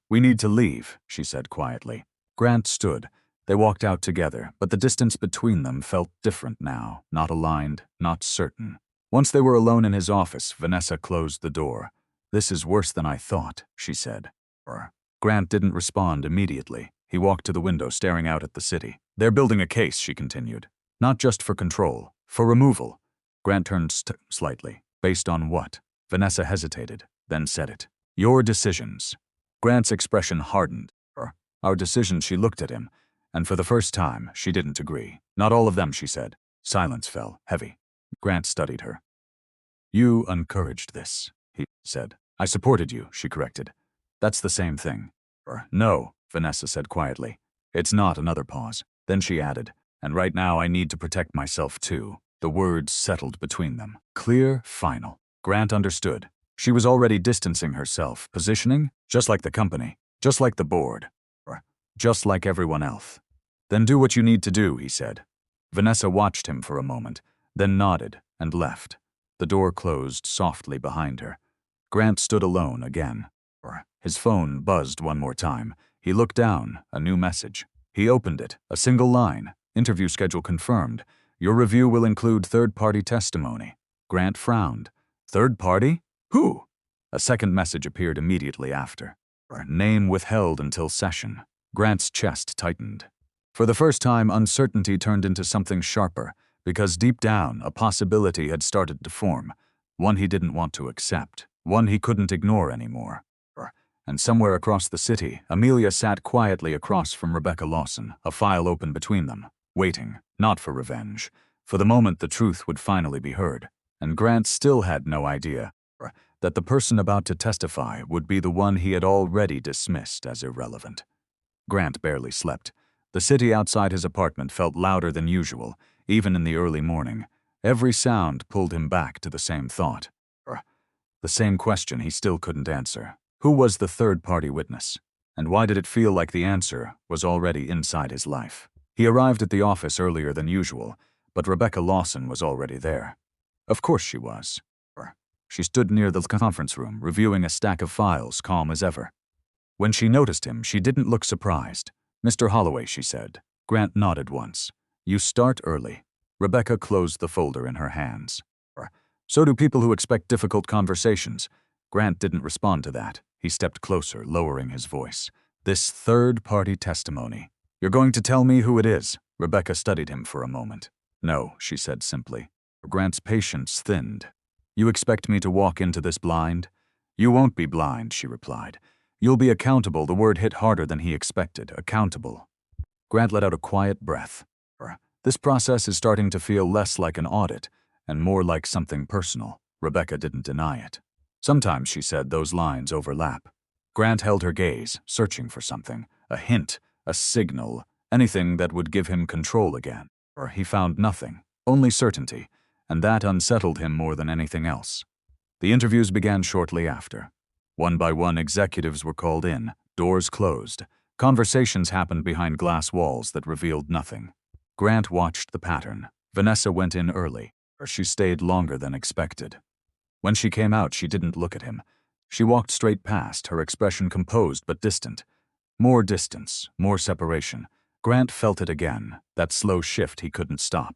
We need to leave, she said quietly. Grant stood. They walked out together, but the distance between them felt different now, not aligned, not certain. Once they were alone in his office, Vanessa closed the door. This is worse than I thought, she said. Grant didn't respond immediately. He walked to the window, staring out at the city. They're building a case, she continued. Not just for control, for removal. Grant turned slightly. Based on what? Vanessa hesitated, then said it. Your decisions. Grant's expression hardened. Our decisions, she looked at him, and for the first time, she didn't agree. Not all of them, she said. Silence fell, heavy. Grant studied her. You encouraged this, he said. I supported you, she corrected. That's the same thing. No, Vanessa said quietly. It's not. Another pause. Then she added, and right now I need to protect myself too. The words settled between them. Clear, final. Grant understood. She was already distancing herself, positioning, just like the company, just like the board, just like everyone else. Then do what you need to do, he said. Vanessa watched him for a moment, then nodded and left. The door closed softly behind her. Grant stood alone again. His phone buzzed one more time. He looked down, a new message. He opened it, a single line. Interview schedule confirmed. Your review will include third-party testimony. Grant frowned. Third party? Who? A second message appeared immediately after. Name withheld until session. Grant's chest tightened. For the first time, uncertainty turned into something sharper, because deep down, a possibility had started to form. One he didn't want to accept. One he couldn't ignore anymore. And somewhere across the city, Amelia sat quietly across from Rebecca Lawson, a file open between them, waiting, not for revenge. For the moment the truth would finally be heard. And Grant still had no idea that the person about to testify would be the one he had already dismissed as irrelevant. Grant barely slept. The city outside his apartment felt louder than usual, even in the early morning. Every sound pulled him back to the same thought. The same question he still couldn't answer. Who was the third-party witness? And why did it feel like the answer was already inside his life? He arrived at the office earlier than usual, but Rebecca Lawson was already there. Of course she was. She stood near the conference room, reviewing a stack of files, calm as ever. When she noticed him, she didn't look surprised. Mr. Holloway, she said. Grant nodded once. You start early. Rebecca closed the folder in her hands. So do people who expect difficult conversations. Grant didn't respond to that. He stepped closer, lowering his voice. This third-party testimony. You're going to tell me who it is? Rebecca studied him for a moment. No, she said simply. Grant's patience thinned. You expect me to walk into this blind? You won't be blind, she replied. You'll be accountable. The word hit harder than he expected. Accountable. Grant let out a quiet breath. This process is starting to feel less like an audit and more like something personal. Rebecca didn't deny it. Sometimes, she said, those lines overlap. Grant held her gaze, searching for something, a hint, a signal, anything that would give him control again. He found nothing, only certainty, and that unsettled him more than anything else. The interviews began shortly after. One by one, executives were called in, doors closed. Conversations happened behind glass walls that revealed nothing. Grant watched the pattern. Vanessa went in early, or she stayed longer than expected. When she came out, she didn't look at him. She walked straight past, her expression composed but distant. More distance, more separation. Grant felt it again, that slow shift he couldn't stop.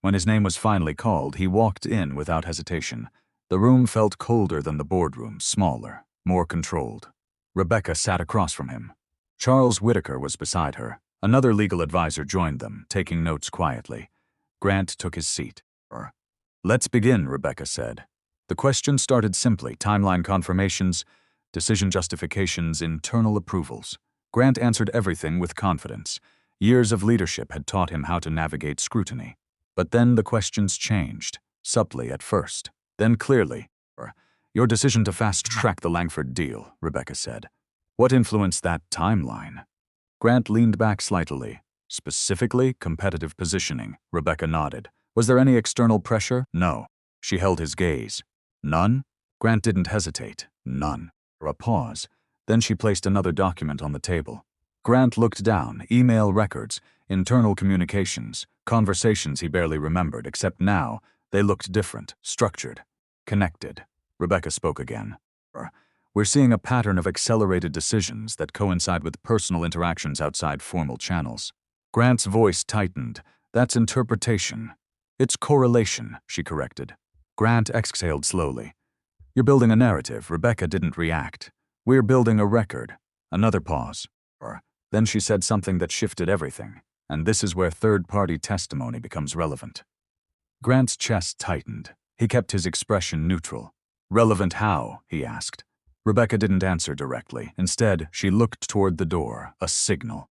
When his name was finally called, he walked in without hesitation. The room felt colder than the boardroom, smaller, more controlled. Rebecca sat across from him. Charles Whitaker was beside her. Another legal advisor joined them, taking notes quietly. Grant took his seat. "Let's begin," Rebecca said. The questions started simply: timeline confirmations, decision justifications, internal approvals. Grant answered everything with confidence. Years of leadership had taught him how to navigate scrutiny. But then the questions changed, subtly at first, then clearly. "Your decision to fast-track the Langford deal," Rebecca said. "What influenced that timeline?" Grant leaned back slightly. "Specifically, competitive positioning," Rebecca nodded. "Was there any external pressure?" "No." She held his gaze. "None?" Grant didn't hesitate. "None." For a pause. Then she placed another document on the table. Grant looked down: email records, internal communications, conversations he barely remembered, except now they looked different, structured, connected. Rebecca spoke again. "We're seeing a pattern of accelerated decisions that coincide with personal interactions outside formal channels." Grant's voice tightened. "That's interpretation." "It's correlation," she corrected. Grant exhaled slowly. "You're building a narrative." Rebecca didn't react. "We're building a record." Another pause. Then she said something that shifted everything. "And this is where third-party testimony becomes relevant." Grant's chest tightened. He kept his expression neutral. "Relevant how?" he asked. Rebecca didn't answer directly. Instead, she looked toward the door, a signal.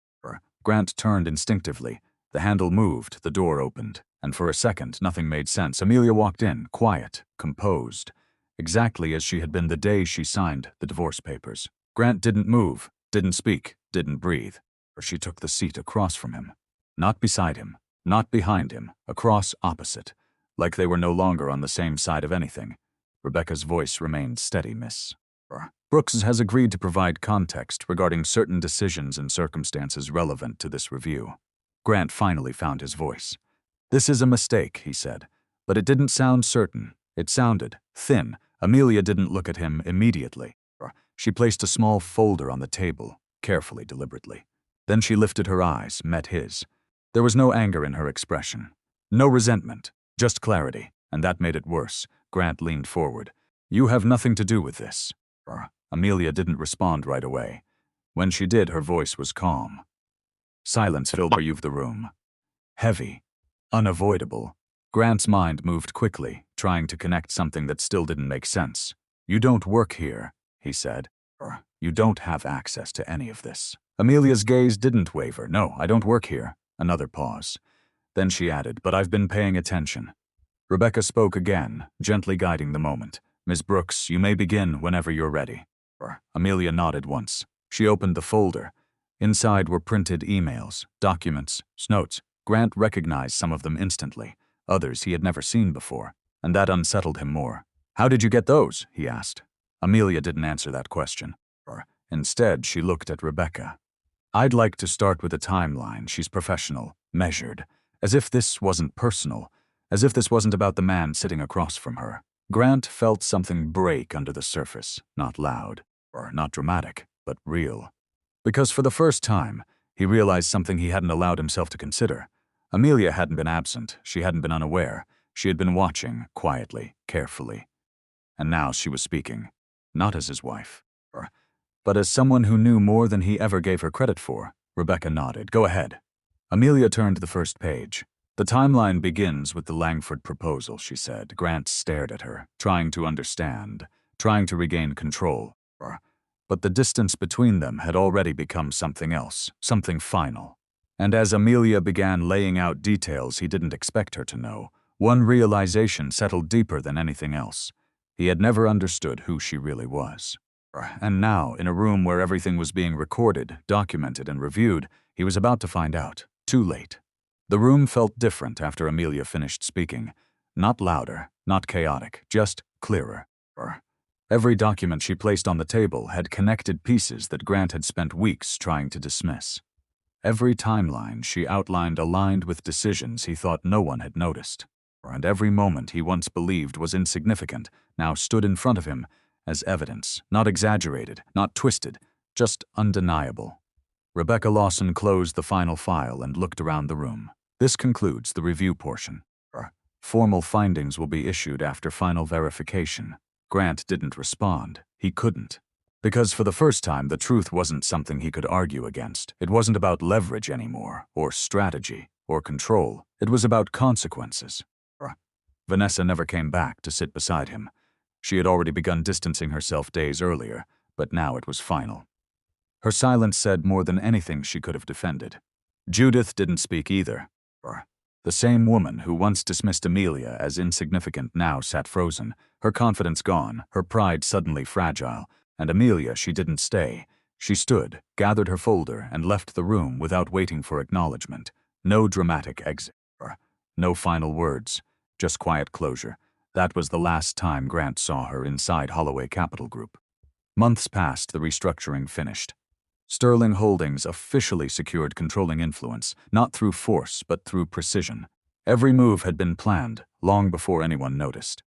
Grant turned instinctively. The handle moved, the door opened, and for a second nothing made sense. Amelia walked in, quiet, composed, exactly as she had been the day she signed the divorce papers. Grant didn't move, didn't speak, didn't breathe. She took the seat across from him. Not beside him, not behind him, across opposite, like they were no longer on the same side of anything. Rebecca's voice remained steady, "Miss Brooks has agreed to provide context regarding certain decisions and circumstances relevant to this review." Grant finally found his voice. "This is a mistake," he said, but it didn't sound certain. It sounded thin. Amelia didn't look at him immediately. She placed a small folder on the table, carefully, deliberately. Then she lifted her eyes, met his. There was no anger in her expression, no resentment, just clarity, and that made it worse. Grant leaned forward. "You have nothing to do with this." Amelia didn't respond right away. When she did, her voice was calm. Silence filled the room. Heavy, unavoidable. Grant's mind moved quickly, trying to connect something that still didn't make sense. "You don't work here," he said. "You don't have access to any of this." Amelia's gaze didn't waver. "No, I don't work here." Another pause. Then she added, "But I've been paying attention." Rebecca spoke again, gently guiding the moment. "Ms. Brooks, you may begin whenever you're ready." Amelia nodded once. She opened the folder. Inside were printed emails, documents, notes. Grant recognized some of them instantly. Others he had never seen before, and that unsettled him more. "How did you get those?" he asked. Amelia didn't answer that question. Instead, she looked at Rebecca. "I'd like to start with a timeline." She's professional, measured, as if this wasn't personal, as if this wasn't about the man sitting across from her. Grant felt something break under the surface, not loud, not dramatic, but real. Because for the first time, he realized something he hadn't allowed himself to consider. Amelia hadn't been absent, she hadn't been unaware. She had been watching, quietly, carefully. And now she was speaking, not as his wife, but as someone who knew more than he ever gave her credit for. Rebecca nodded. "Go ahead." Amelia turned to the first page. "The timeline begins with the Langford proposal," she said. Grant stared at her, trying to understand, trying to regain control. But the distance between them had already become something else, something final. And as Amelia began laying out details he didn't expect her to know, one realization settled deeper than anything else. He had never understood who she really was. And now, in a room where everything was being recorded, documented, and reviewed, he was about to find out. Too late. The room felt different after Amelia finished speaking. Not louder, not chaotic, just clearer. Every document she placed on the table had connected pieces that Grant had spent weeks trying to dismiss. Every timeline she outlined aligned with decisions he thought no one had noticed. And every moment he once believed was insignificant now stood in front of him as evidence, not exaggerated, not twisted, just undeniable. Rebecca Lawson closed the final file and looked around the room. "This concludes the review portion. Formal findings will be issued after final verification." Grant didn't respond. He couldn't. Because for the first time, the truth wasn't something he could argue against. It wasn't about leverage anymore, or strategy, or control. It was about consequences. Vanessa never came back to sit beside him. She had already begun distancing herself days earlier, but now it was final. Her silence said more than anything she could have defended. Judith didn't speak either. The same woman who once dismissed Amelia as insignificant now sat frozen, her confidence gone, her pride suddenly fragile. And Amelia, she didn't stay. She stood, gathered her folder, and left the room without waiting for acknowledgement. No dramatic exit. No final words. Just quiet closure. That was the last time Grant saw her inside Holloway Capital Group. Months passed, the restructuring finished. Sterling Holdings officially secured controlling influence, not through force, but through precision. Every move had been planned, long before anyone noticed.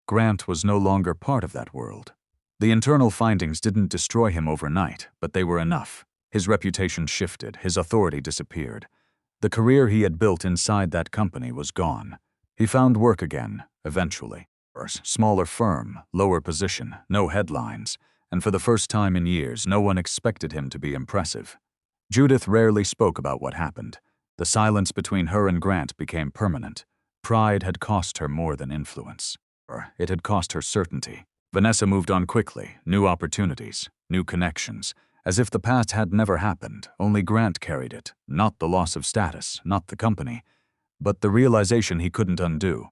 Grant was no longer part of that world. The internal findings didn't destroy him overnight, but they were enough. His reputation shifted, his authority disappeared. The career he had built inside that company was gone. He found work again, eventually. Smaller firm, lower position, no headlines, and for the first time in years, no one expected him to be impressive. Judith rarely spoke about what happened. The silence between her and Grant became permanent. Pride had cost her more than influence. It had cost her certainty. Vanessa moved on quickly, new opportunities, new connections, as if the past had never happened. Only Grant carried it, not the loss of status, not the company, but the realization he couldn't undo.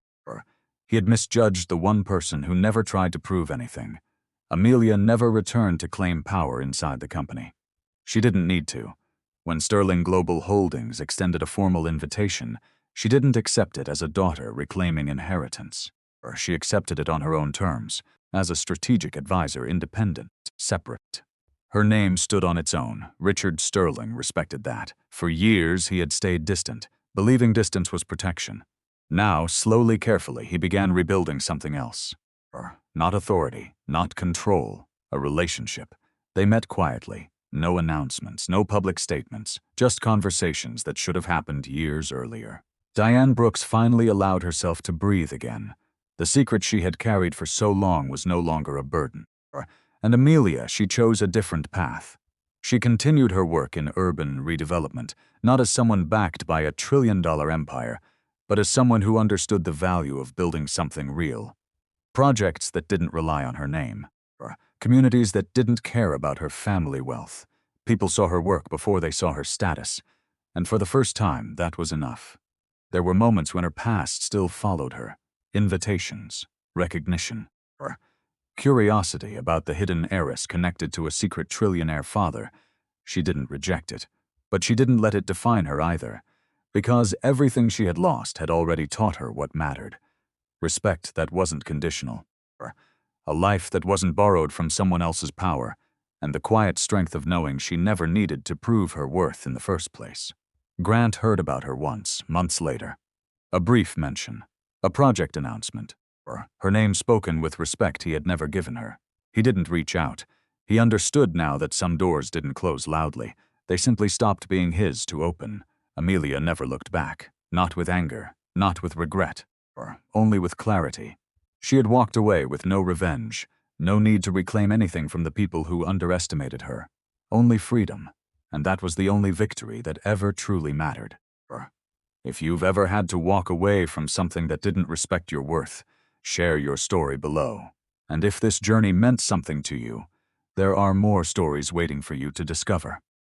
He had misjudged the one person who never tried to prove anything. Amelia never returned to claim power inside the company. She didn't need to. When Sterling Global Holdings extended a formal invitation, she didn't accept it as a daughter reclaiming inheritance. She accepted it on her own terms, as a strategic advisor, independent, separate. Her name stood on its own. Richard Sterling respected that. For years, he had stayed distant, believing distance was protection. Now, slowly, carefully, he began rebuilding something else. Not authority, not control, a relationship. They met quietly. No announcements, no public statements, just conversations that should have happened years earlier. Diane Brooks finally allowed herself to breathe again. The secret she had carried for so long was no longer a burden. And Amelia, she chose a different path. She continued her work in urban redevelopment, not as someone backed by a trillion-dollar empire, but as someone who understood the value of building something real. Projects that didn't rely on her name. Communities that didn't care about her family wealth. People saw her work before they saw her status. And for the first time, that was enough. There were moments when her past still followed her. Invitations, recognition, curiosity about the hidden heiress connected to a secret trillionaire father. She didn't reject it, but she didn't let it define her either, because everything she had lost had already taught her what mattered. Respect that wasn't conditional, a life that wasn't borrowed from someone else's power, and the quiet strength of knowing she never needed to prove her worth in the first place. Grant heard about her once, months later. A brief mention. A project announcement, her name spoken with respect he had never given her. He didn't reach out. He understood now that some doors didn't close loudly. They simply stopped being his to open. Amelia never looked back, not with anger, not with regret, only with clarity. She had walked away with no revenge, no need to reclaim anything from the people who underestimated her. Only freedom, and that was the only victory that ever truly mattered. If you've ever had to walk away from something that didn't respect your worth, share your story below. And if this journey meant something to you, there are more stories waiting for you to discover.